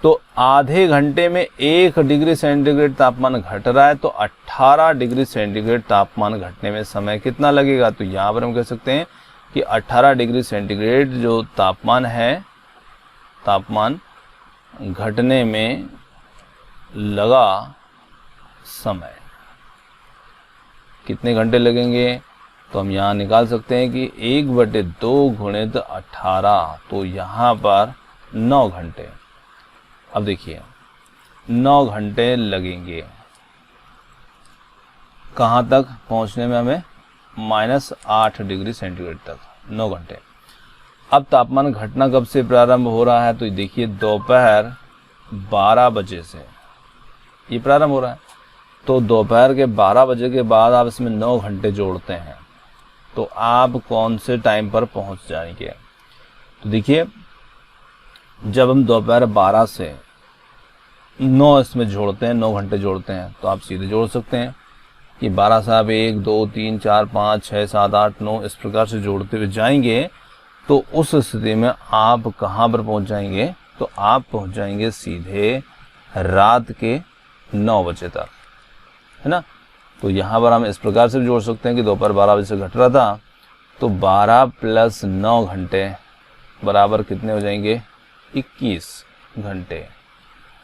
तो आधे घंटे में 1 डिग्री सेंटीग्रेड तापमान घट रहा है, तो 18 डिग्री सेंटीग्रेड तापमान घटने में समय कितना लगेगा, तो यहाँ पर हम कह सकते हैं कि 18 डिग्री सेंटीग्रेड जो तापमान है तापमान घटने में लगा समय कितने घंटे लगेंगे, तो हम यहाँ निकाल सकते हैं कि 1/2 गुणित 18, तो यहाँ पर 9 घंटे। अब देखिए 9 घंटे लगेंगे कहाँ तक पहुँचने में, हमें -8 डिग्री सेंटीग्रेड तक 9 घंटे। अब तापमान घटना कब से प्रारंभ हो रहा है, तो देखिए दोपहर 12 बजे से ये प्रारंभ हो रहा है। तो दोपहर के 12 बजे के बाद आप इसमें 9 घंटे जोड़ते हैं तो आप कौन से टाइम पर पहुंच जाएंगे। तो देखिए जब हम दोपहर 12 से 9 इसमें जोड़ते हैं, 9 घंटे जोड़ते हैं, तो आप सीधे जोड़ सकते हैं कि 12 से आप 1 2 3 4 5 6 7 8 9 इस प्रकार से जोड़ते हुए जाएंगे तो उस स्थिति में आप कहाँ पर पहुंच जाएंगे, तो आप पहुंच जाएंगे सीधे रात के 9 बजे तक, है ना। तो यहाँ पर हम इस प्रकार से जोड़ सकते हैं कि दोपहर 12 बजे से घट रहा था तो 12 + 9 घंटे बराबर कितने हो जाएंगे, 21 घंटे।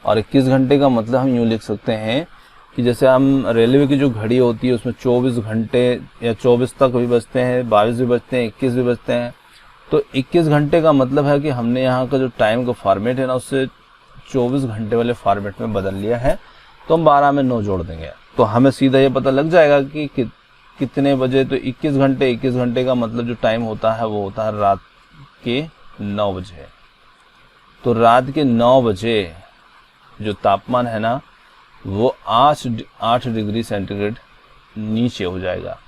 और 21 घंटे का मतलब हम यूँ लिख सकते हैं कि जैसे हम रेलवे की जो घड़ी होती है उसमें 24 घंटे या 24 तक भी बजते हैं, 22 भी बजते हैं, 21 भी बजते हैं। तो 21 घंटे का मतलब है कि हमने यहाँ का जो टाइम का फॉर्मेट है ना उससे 24 घंटे वाले फॉर्मेट में बदल लिया है। तो हम 12 में 9 जोड़ देंगे तो हमें सीधा ये पता लग जाएगा कि कितने बजे। तो 21 घंटे, 21 घंटे का मतलब जो टाइम होता है वो होता है रात के 9 बजे। तो रात के 9 बजे जो तापमान है ना वो 8 डिग्री सेंटीग्रेड नीचे हो जाएगा,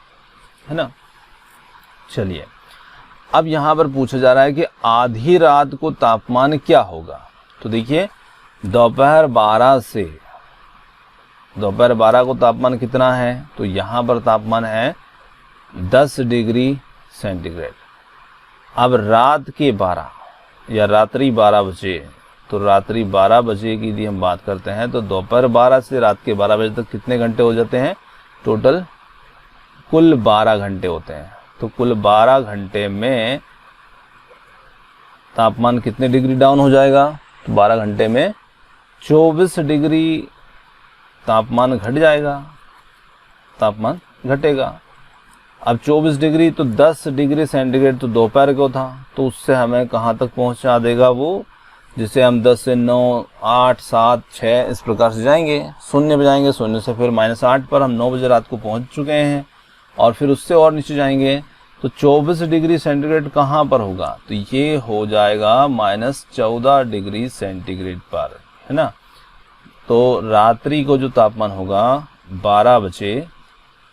है ना। चलिए अब यहाँ पर पूछा जा रहा है कि आधी रात को तापमान क्या होगा। तो देखिए दोपहर 12 को तापमान कितना है, तो यहाँ पर तापमान है 10 डिग्री सेंटीग्रेड। अब रात के 12 या रात्रि 12 बजे, तो रात्रि 12 बजे की यदि हम बात करते हैं तो दोपहर 12 से रात के 12 बजे तक कितने घंटे हो जाते हैं, टोटल कुल 12 घंटे होते हैं। तो कुल 12 घंटे में तापमान कितने डिग्री डाउन हो जाएगा, तो 12 घंटे में 24 डिग्री तापमान घट जाएगा, तापमान घटेगा। अब 24 डिग्री तो 10 डिग्री सेंटीग्रेड तो दोपहर को था, तो उससे हमें कहाँ तक पहुँचा देगा वो, जिसे हम 10 से 9 8 7 6 इस प्रकार से जाएंगे, 0 पे जाएंगे, 0 से फिर -8 पर हम 9 बजे रात को पहुँच चुके हैं। और फिर उससे और नीचे जाएंगे तो 24 डिग्री सेंटीग्रेड कहाँ पर होगा, तो ये हो जाएगा -14 डिग्री सेंटीग्रेड पर, है ना। तो रात्रि को जो तापमान होगा 12 बजे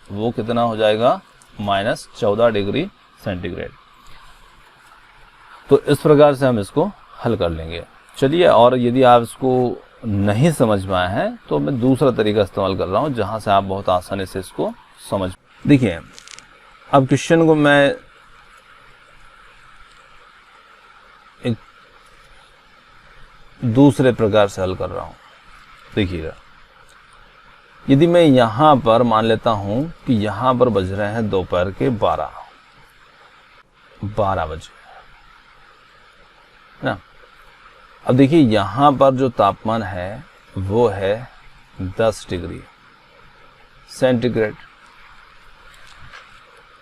वो कितना हो जाएगा, -14 डिग्री सेंटीग्रेड। तो इस प्रकार से हम इसको हल कर लेंगे। चलिए, और यदि आप इसको नहीं समझ में आए हैं तो मैं दूसरा तरीका इस्तेमाल कर रहा हूँ जहाँ से आप बहुत आसानी से इसको समझ। देखिए अब क्वेश्चन को मैं एक दूसरे प्रकार से हल कर रहा हूँ। देखिएगा, यदि मैं यहाँ पर मान लेता हूँ कि यहाँ पर बज रहे हैं दोपहर के 12 बजे, ना। अब देखिए यहाँ पर जो तापमान है वो है 10 डिग्री सेंटीग्रेड।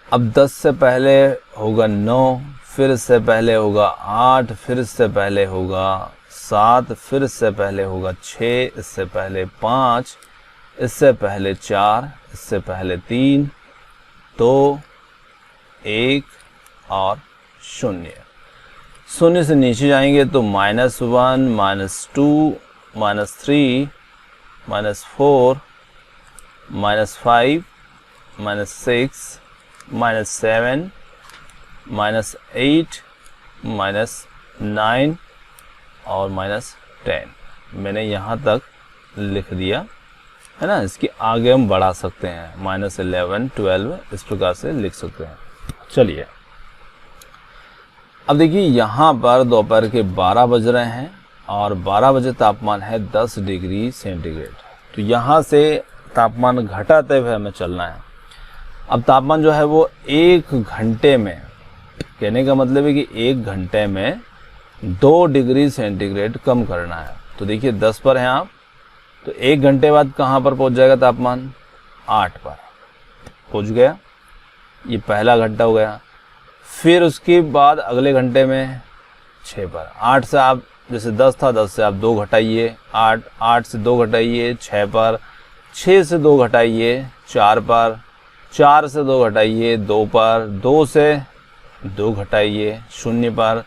अब 10 से पहले होगा 9, फिर इससे पहले होगा 8, फिर इससे पहले होगा 7, फिर इससे पहले होगा 6, इससे पहले 5, इससे पहले 4, इससे पहले 3, 2, 1 और 0। 0 से नीचे जाएंगे तो -1, -2, -3, -4, -5, -6, -7, -8, -9 और -10। मैंने यहाँ तक लिख दिया, है ना। इसके आगे हम बढ़ा सकते हैं, -11, 12 इस प्रकार से लिख सकते हैं। चलिए अब देखिए यहाँ पर दोपहर के 12 बज रहे हैं और 12 बजे तापमान है 10 डिग्री सेंटीग्रेड। तो यहाँ से तापमान घटाते हुए हमें चलना है। अब तापमान जो है वो 1 घंटे में, कहने का मतलब है कि 1 घंटे में 2 डिग्री सेंटीग्रेड कम करना है। तो देखिए 10 पर हैं आप, तो 1 घंटे बाद कहाँ पर पहुँच जाएगा तापमान? 8 पर पहुँच गया। ये पहला घंटा हो गया। फिर उसके बाद अगले घंटे में 6 पर। 8 से आप, जैसे 10 था, 10 से आप 2 घटाइए, 8 से 2 घटाइए 6 पर, 6 से 2 घटाइए 4 पर, 4 से 2 घटाइए 2 पर, 2 से 2 घटाइए 0 पर,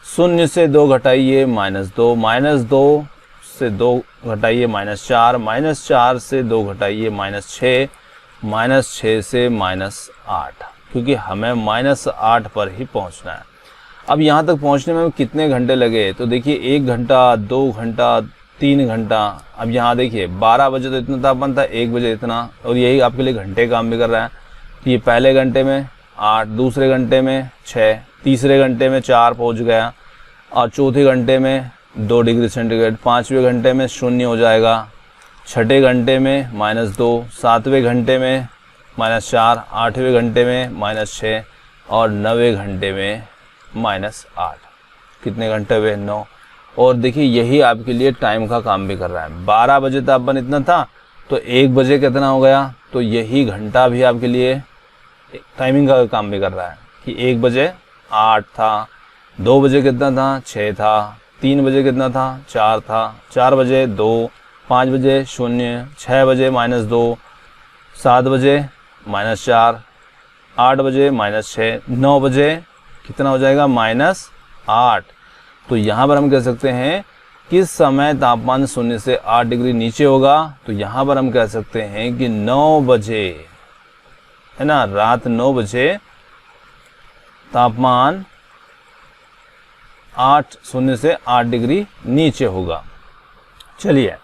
0 से 2 घटाइए -2, -2 से 2 घटाइए -4, -4 से 2 घटाइए -6, -6 से -8, क्योंकि हमें -8 पर ही पहुंचना है। अब यहाँ तक पहुँचने में कितने घंटे लगे? तो देखिए 1 घंटा, 2 घंटा, 3 घंटा। अब यहाँ देखिए 12 बजे तो इतना तापमान था, 1 बजे इतना, और यही आपके लिए घंटे काम भी कर रहा है। तो ये पहले घंटे में 8, दूसरे घंटे में 6, तीसरे घंटे में 4 पहुँच गया, और चौथे घंटे में 2 डिग्री सेंटीग्रेड, 5वें घंटे में 0 हो जाएगा, 6ठे घंटे में -2, 7वें घंटे में -4, 8वें घंटे में -6 और 9वें घंटे में -8। कितने घंटे हुए? 9। और देखिए यही आपके लिए टाइम का काम भी कर रहा है। 12 बजे तापमान इतना था, तो 1 बजे कितना हो गया? तो यही घंटा भी आपके लिए टाइमिंग का काम भी कर रहा है कि 1 बजे 8 था, 2 बजे कितना था? 6 था, 3 बजे कितना था? 4 था, 4 बजे 2, 5 बजे 0, 6 बजे -2, 7 बजे -4, 8 बजे -6, 9 बजे कितना हो जाएगा? -8। तो यहाँ पर हम कह सकते हैं किस समय तापमान 0 से 8 डिग्री नीचे होगा? तो यहाँ पर हम कह सकते हैं कि 9 बजे, है ना, रात 9 बजे तापमान 0 से 8 डिग्री नीचे होगा। चलिए,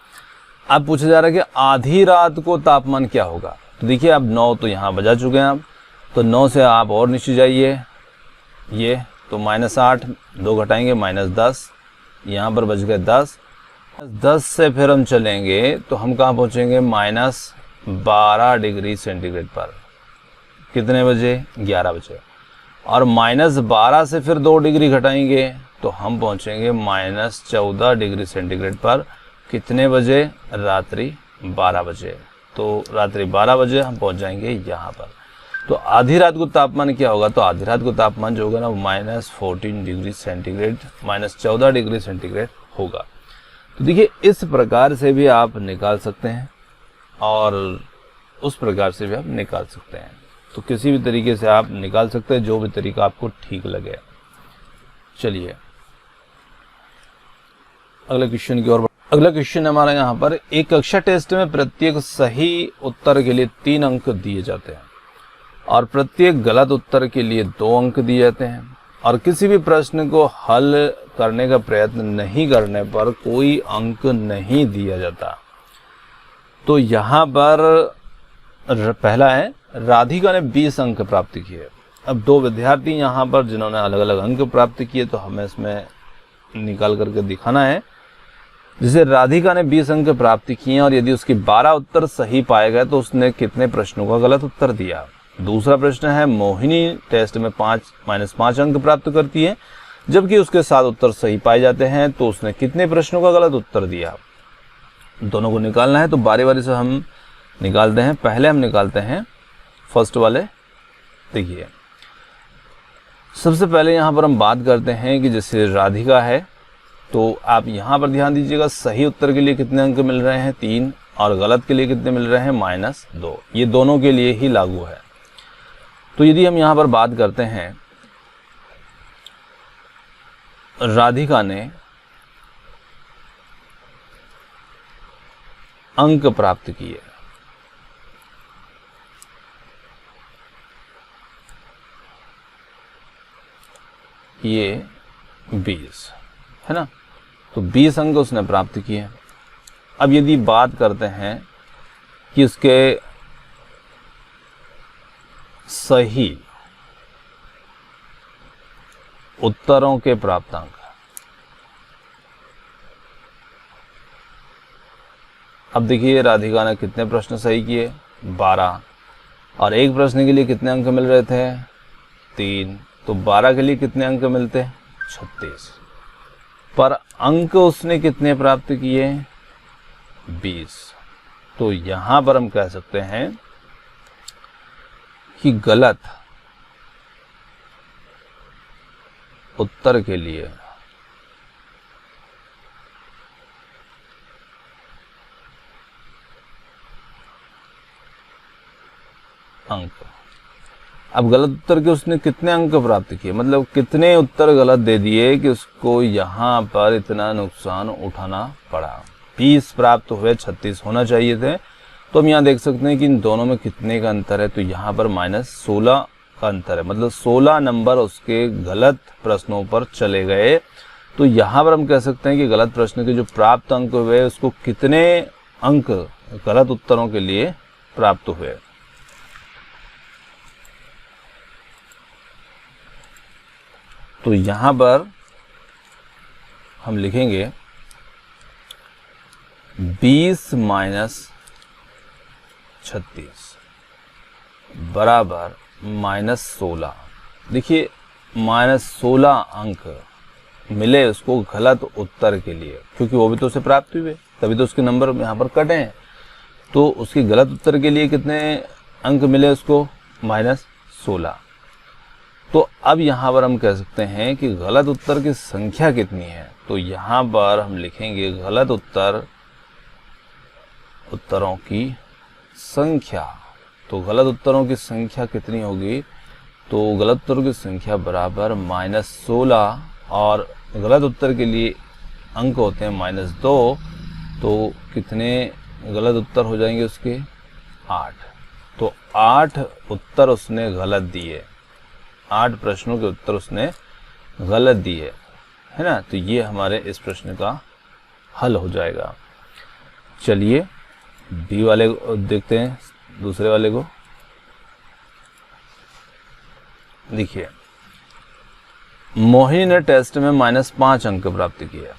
अब पूछा जा रहा है कि आधी रात को तापमान क्या होगा? तो देखिए अब 9 तो यहाँ बजा चुके हैं आप, तो 9 से आप और नीचे जाइए, ये तो -8, 2 घटाएंगे -10, यहाँ पर बच गए 10, 10 से फिर हम चलेंगे तो हम कहाँ पहुँचेंगे? -12 डिग्री सेंटीग्रेड पर। कितने बजे? 11 बजे। और -12 से फिर 2 डिग्री घटाएंगे तो हम पहुँचेंगे -14 डिग्री सेंटीग्रेड पर। कितने बजे? रात्रि 12 बजे। तो रात्रि 12 बजे हम पहुँच जाएंगे यहाँ पर। तो आधी रात को तापमान क्या होगा? तो आधी रात को तापमान जो होगा ना, -14 डिग्री सेंटीग्रेड, -14 डिग्री सेंटीग्रेड होगा। तो देखिए इस प्रकार से भी आप निकाल सकते हैं और उस प्रकार से भी आप निकाल सकते हैं। तो किसी भी तरीके से आप निकाल सकते हैं, जो भी तरीका आपको ठीक लगे। चलिए अगले क्वेश्चन की ओर। अगला क्वेश्चन हमारा यहाँ पर, एक कक्षा टेस्ट में प्रत्येक सही उत्तर के लिए 3 अंक दिए जाते हैं और प्रत्येक गलत उत्तर के लिए 2 अंक दिए जाते हैं, और किसी भी प्रश्न को हल करने का प्रयत्न नहीं करने पर कोई अंक नहीं दिया जाता। तो यहाँ पर पहला है, राधिका ने 20 अंक प्राप्त किए। अब 2 विद्यार्थी यहाँ पर जिन्होंने अलग अलग अंक प्राप्त किए, तो हमें इसमें निकाल करके दिखाना है। जैसे राधिका ने 20 अंक प्राप्त किए और यदि उसके 12 उत्तर सही पाए गए तो उसने कितने प्रश्नों का गलत उत्तर दिया। दूसरा प्रश्न है, मोहिनी टेस्ट में 5 अंक प्राप्त करती है, जबकि उसके 7 उत्तर सही पाए जाते हैं, तो उसने कितने प्रश्नों का गलत उत्तर दिया। दोनों को निकालना है, तो बारी बारी से हम निकालते हैं। पहले हम निकालते हैं फर्स्ट वाले। देखिए सबसे पहले यहाँ पर हम बात करते हैं कि जैसे राधिका है, तो आप यहाँ पर ध्यान दीजिएगा, सही उत्तर के लिए कितने अंक मिल रहे हैं? 3, और गलत के लिए कितने मिल रहे हैं? -2। ये दोनों के लिए ही लागू है। तो यदि हम यहाँ पर बात करते हैं, राधिका ने अंक प्राप्त किए, ये 20 है ना, तो 20 अंक उसने प्राप्त किए। अब यदि बात करते हैं कि उसके सही उत्तरों के प्राप्तांक, अब देखिए राधिका ने कितने प्रश्न सही किए? 12, और एक प्रश्न के लिए कितने अंक मिल रहे थे? 3, तो 12 के लिए कितने अंक मिलते हैं? 36। पर अंक उसने कितने प्राप्त किए? 20। तो यहां पर हम कह सकते हैं कि गलत उत्तर के लिए अंक, अब गलत उत्तर के उसने कितने अंक प्राप्त किए, मतलब कितने उत्तर गलत दे दिए कि उसको यहाँ पर इतना नुकसान उठाना पड़ा। 20 प्राप्त हुए, 36 होना चाहिए थे। तो हम यहाँ देख सकते हैं कि इन दोनों में कितने का अंतर है, तो यहाँ पर -16 का अंतर है, मतलब 16 नंबर उसके गलत प्रश्नों पर चले गए। तो यहाँ पर हम कह सकते हैं कि गलत प्रश्न के जो प्राप्त अंक हुए उसको कितने अंक गलत उत्तरों के लिए प्राप्त हुए। तो यहाँ पर हम लिखेंगे 20 - 36 बराबर -16। देखिए -16 अंक मिले उसको गलत उत्तर के लिए, क्योंकि वो भी तो उसे प्राप्त हुए, तभी तो उसके नंबर यहाँ पर कटे हैं। तो उसके गलत उत्तर के लिए कितने अंक मिले उसको? -16। तो अब यहाँ पर हम कह सकते हैं कि गलत उत्तर की संख्या कितनी है। तो यहाँ पर हम लिखेंगे गलत उत्तरों की संख्या। तो गलत उत्तरों की संख्या कितनी होगी? तो गलत उत्तरों की संख्या बराबर -16, और गलत उत्तर के लिए अंक होते हैं -2। तो कितने गलत उत्तर हो जाएंगे उसके? 8। तो 8 उत्तर उसने गलत दिए, 8 प्रश्नों के उत्तर उसने गलत दिए, है ना। तो ये हमारे इस प्रश्न का हल हो जाएगा। चलिए बी वाले को देखते हैं, दूसरे वाले को। देखिए, मोहिनी ने टेस्ट में -5 अंक प्राप्त किए।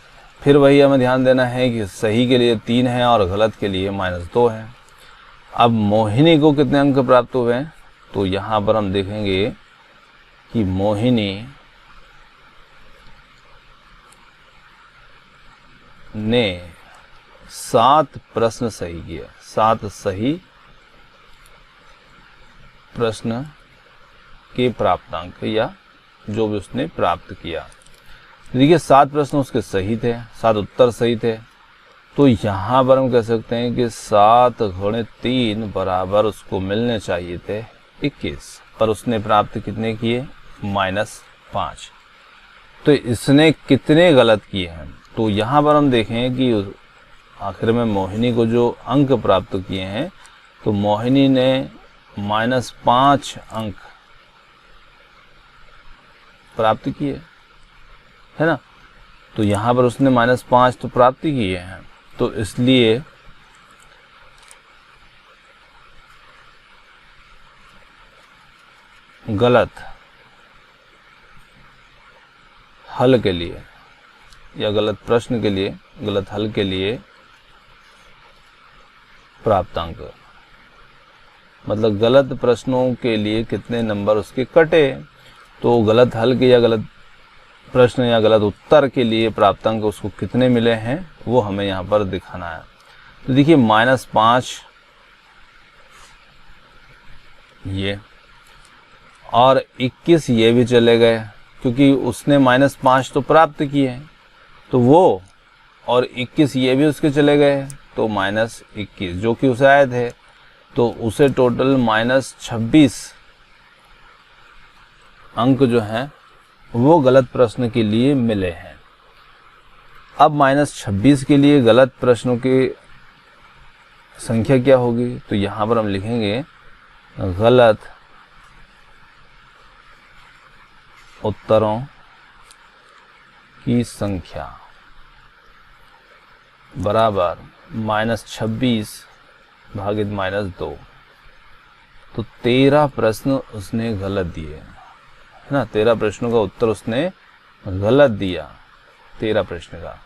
फिर वही हमें ध्यान देना है कि सही के लिए 3 है और गलत के लिए -2 है। अब मोहिनी को कितने अंक प्राप्त हुए हैं? तो यहाँ पर हम देखेंगे कि मोहिनी ने 7 प्रश्न सही किए, 7 सही प्रश्न के प्राप्तांक या जो भी उसने प्राप्त किया। देखिए 7 प्रश्न उसके सही थे, 7 उत्तर सही थे। तो यहाँ पर हम कह सकते हैं कि 7 × 3 बराबर उसको मिलने चाहिए थे 21, पर उसने प्राप्त कितने किए? -5। तो इसने कितने गलत किए हैं? तो यहाँ पर हम देखें कि आखिर में मोहिनी को जो अंक प्राप्त किए हैं, तो मोहिनी ने -5 अंक प्राप्त किए, है ना। तो यहाँ पर उसने -5 तो प्राप्त किए हैं, तो इसलिए गलत हल के लिए या गलत प्रश्न के लिए, गलत हल के लिए प्राप्तांक, मतलब गलत प्रश्नों के लिए कितने नंबर उसके कटे। तो गलत हल के या गलत प्रश्न या गलत उत्तर के लिए प्राप्तांक उसको कितने मिले हैं वो हमें यहाँ पर दिखाना है। तो देखिए -5 ये और 21 ये भी चले गए, क्योंकि उसने -5 तो प्राप्त किए हैं, तो वो और 21 ये भी उसके चले गए, तो -21 जो कि उसे आए थे, तो उसे टोटल -26 अंक जो हैं वो गलत प्रश्न के लिए मिले हैं। अब -26 के लिए गलत प्रश्नों की संख्या क्या होगी? तो यहाँ पर हम लिखेंगे गलत उत्तरों की संख्या बराबर -26 भागित -2। तो 13 प्रश्न उसने गलत दिए, है ना। 13 प्रश्नों का उत्तर उसने गलत दिया, 13 प्रश्न का।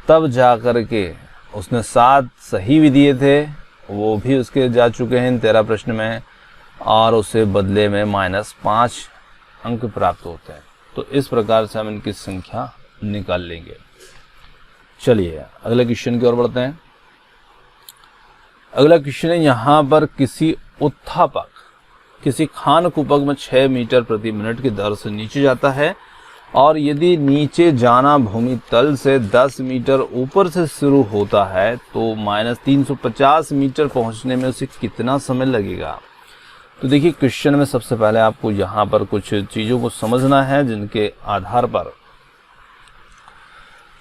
तब जा कर के उसने 7 सही भी दिए थे, वो भी उसके जा चुके हैं इन 13 प्रश्न में, और उसे बदले में -5 अंक प्राप्त होते हैं। तो इस प्रकार से हम इनकी संख्या निकाल लेंगे। चलिए अगले क्वेश्चन की ओर बढ़ते हैं। अगला क्वेश्चन है, यहाँ पर किसी उत्थापक किसी खान कूपक में 6 मीटर प्रति मिनट की दर से नीचे जाता है और यदि नीचे जाना भूमि तल से 10 मीटर ऊपर से शुरू होता है तो -350 मीटर पहुंचने में उसे कितना समय लगेगा। तो देखिए क्वेश्चन में सबसे पहले आपको यहाँ पर कुछ चीज़ों को समझना है, जिनके आधार पर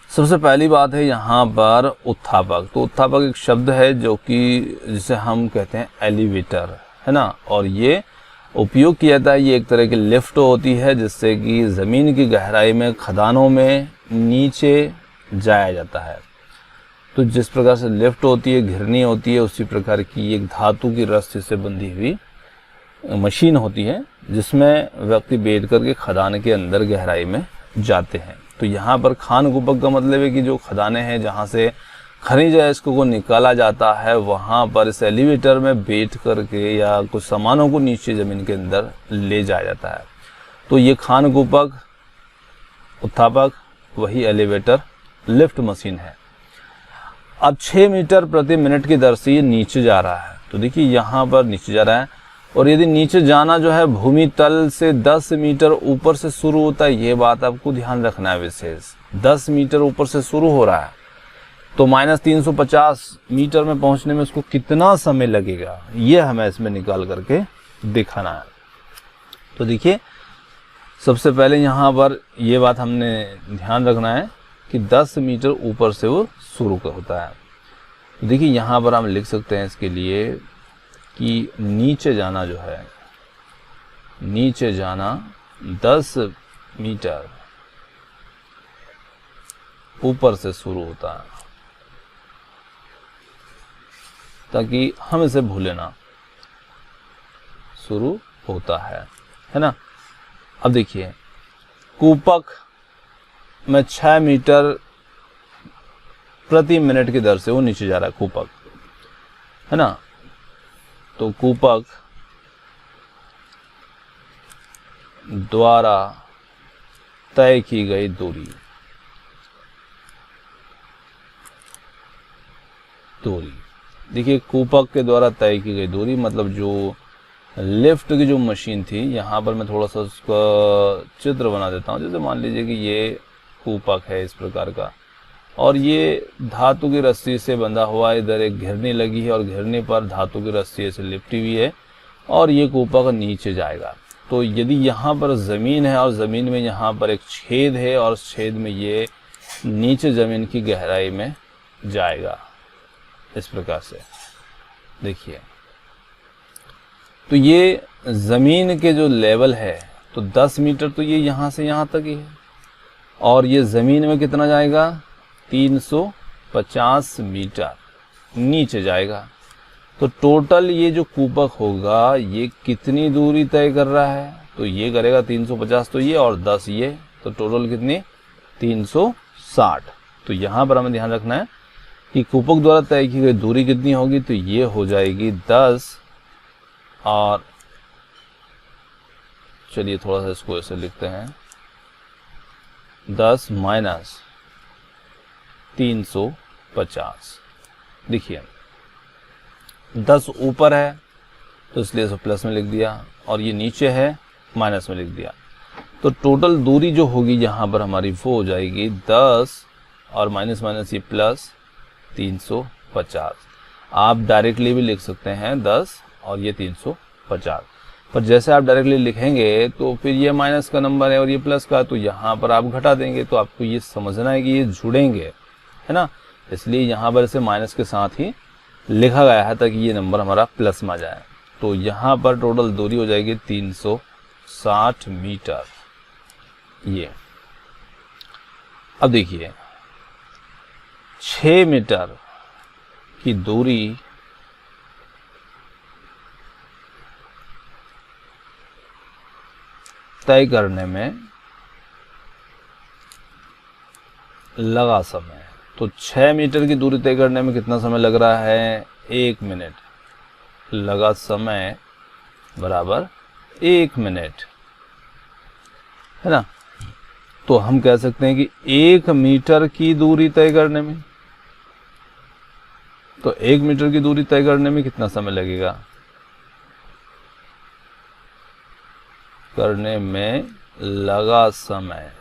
सबसे पहली बात है यहाँ पर उत्थापक। तो उत्थापक एक शब्द है जो कि जिसे हम कहते हैं एलिवेटर, है ना, और ये उपयोग किया जाता है। ये एक तरह की लिफ्ट होती है जिससे कि ज़मीन की गहराई में खदानों में नीचे जाया जाता है। तो जिस प्रकार से लिफ्ट होती है, घिरनी होती है, उसी प्रकार की एक धातु की रस्सी से बंधी हुई मशीन होती है जिसमें व्यक्ति बैठ करके खदान के अंदर गहराई में जाते हैं। तो यहाँ पर खान कूपक का मतलब है कि जो खदानें हैं जहाँ से खनिज है इसको निकाला जाता है, वहाँ पर इस एलिवेटर में बैठ करके या कुछ सामानों को नीचे ज़मीन के अंदर ले जाया जाता है। तो ये खान कूपक, उत्थापक वही एलिवेटर लिफ्ट मशीन है। अब 6 मीटर प्रति मिनट की दर से ये नीचे जा रहा है। तो देखिए यहाँ पर नीचे जा रहा है और यदि नीचे जाना जो है भूमि तल से 10 मीटर ऊपर से शुरू होता है, ये बात आपको ध्यान रखना है विशेष। 10 मीटर ऊपर से शुरू हो रहा है तो -350 मीटर में पहुंचने में उसको कितना समय लगेगा, ये हमें इसमें निकाल करके दिखाना है। तो देखिए सबसे पहले यहाँ पर ये बात हमने ध्यान रखना है कि 10 मीटर ऊपर से वो शुरू होता है। तो देखिए यहाँ पर हम लिख सकते हैं इसके लिए कि नीचे जाना जो है, नीचे जाना 10 मीटर ऊपर से शुरू होता है, ताकि हम इसे भूले ना, शुरू होता है ना। अब देखिए कूपक में 6 मीटर प्रति मिनट की दर से वो नीचे जा रहा है, कूपक, है ना। तो कूपक द्वारा तय की गई दूरी देखिए कूपक के द्वारा तय की गई दूरी मतलब जो लिफ्ट की जो मशीन थी, यहाँ पर मैं थोड़ा सा उसका चित्र बना देता हूँ। जैसे मान लीजिए कि ये कूपक है इस प्रकार का और ये धातु की रस्सी से बंधा हुआ है, इधर एक घिरनी लगी है और घिरनी पर धातु की रस्सी से लिपटी हुई है और ये कूपक नीचे जाएगा। तो यदि यहाँ पर ज़मीन है और ज़मीन में यहाँ पर एक छेद है और छेद में ये नीचे ज़मीन की गहराई में जाएगा इस प्रकार से, देखिए। तो ये ज़मीन के जो लेवल है तो 10 मीटर तो ये यहाँ से यहाँ तक ही है और ये ज़मीन में कितना जाएगा, 350 मीटर नीचे जाएगा। तो टोटल ये जो कूपक होगा ये कितनी दूरी तय कर रहा है, तो ये करेगा 350 तो ये और 10 ये, तो टोटल कितनी 360। तो यहाँ पर हमें ध्यान रखना है कि कूपक द्वारा तय की गई दूरी कितनी होगी, तो ये हो जाएगी 10 और चलिए थोड़ा सा इसको ऐसे लिखते हैं, 10 माइनस 350। देखिए 10 ऊपर है तो इसलिए इसे प्लस में लिख दिया और ये नीचे है माइनस में लिख दिया। तो टोटल दूरी जो होगी यहाँ पर हमारी वो हो जाएगी 10 और माइनस माइनस ये प्लस 350। आप डायरेक्टली भी लिख सकते हैं 10 और ये 350, पर जैसे आप डायरेक्टली लिखेंगे तो फिर ये माइनस का नंबर है और ये प्लस का, तो यहाँ पर आप घटा देंगे। तो आपको ये समझना है कि ये जुड़ेंगे, है ना, इसलिए यहाँ पर इसे माइनस के साथ ही लिखा गया है ताकि ये नंबर हमारा प्लस में आ जाए। तो यहाँ पर टोटल दूरी हो जाएगी 360 मीटर ये। अब देखिए 6 मीटर की दूरी तय करने में लगा समय, तो 6 मीटर की दूरी तय करने में कितना समय लग रहा है, 1 मिनट। लगा समय बराबर 1 मिनट, है ना। तो हम कह सकते हैं कि 1 मीटर की दूरी तय करने में, तो 1 मीटर की दूरी तय करने में कितना समय लगेगा? करने में लगा समय।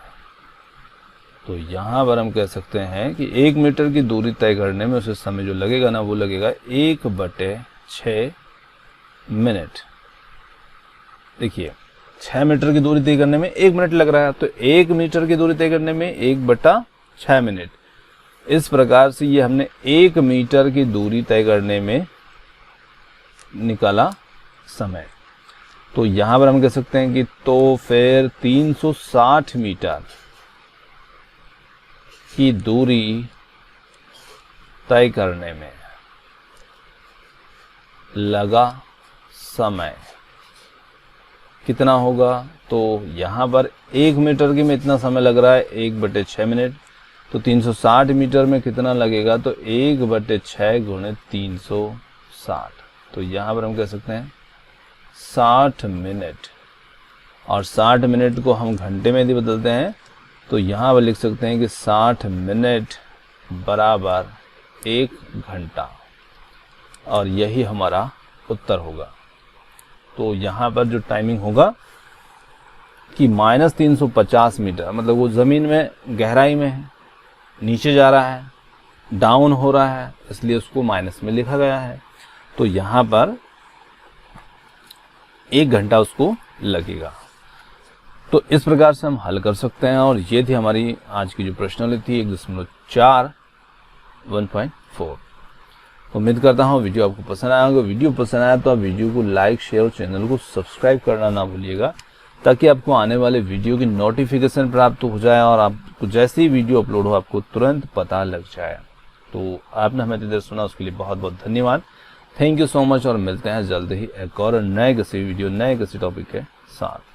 तो यहां पर हम कह सकते हैं कि 1 मीटर की दूरी तय करने में उसे समय जो लगेगा ना, वो लगेगा 1/6 मिनट। देखिए 6 मीटर की दूरी तय करने में 1 मिनट लग रहा है, तो 1 मीटर की दूरी तय करने में 1/6 मिनट। इस प्रकार से ये हमने 1 मीटर की दूरी तय करने में निकाला समय। तो यहां पर हम कह सकते हैं कि तो फिर 360 मीटर की दूरी तय करने में लगा समय कितना होगा? तो यहाँ पर 1 मीटर की में इतना समय लग रहा है 1/6 मिनट, तो 360 मीटर में कितना लगेगा? तो 1/6 गुणे 360। तो यहाँ पर हम कह सकते हैं 60 मिनट, और 60 मिनट को हम घंटे में यदि बदलते हैं तो यहाँ पर लिख सकते हैं कि 60 मिनट बराबर 1 घंटा, और यही हमारा उत्तर होगा। तो यहाँ पर जो टाइमिंग होगा कि -350 मीटर, मतलब वो ज़मीन में गहराई में है, नीचे जा रहा है, डाउन हो रहा है, इसलिए उसको माइनस में लिखा गया है। तो यहाँ पर 1 घंटा उसको लगेगा। तो इस प्रकार से हम हल कर सकते हैं, और ये थी हमारी आज की जो प्रश्नावली थी 1.4 1.4। उम्मीद करता हूँ वीडियो आपको पसंद आया होगा। वीडियो पसंद आया तो आप वीडियो को लाइक, शेयर और चैनल को सब्सक्राइब करना ना भूलिएगा, ताकि आपको आने वाले वीडियो की नोटिफिकेशन प्राप्त हो जाए और आपको जैसे ही वीडियो अपलोड हो आपको तुरंत पता लग जाए। तो आपने हमें इधर सुना उसके लिए बहुत बहुत धन्यवाद। थैंक यू सो मच, और मिलते हैं जल्द ही एक और नए किसी वीडियो, नए किसी टॉपिक के साथ।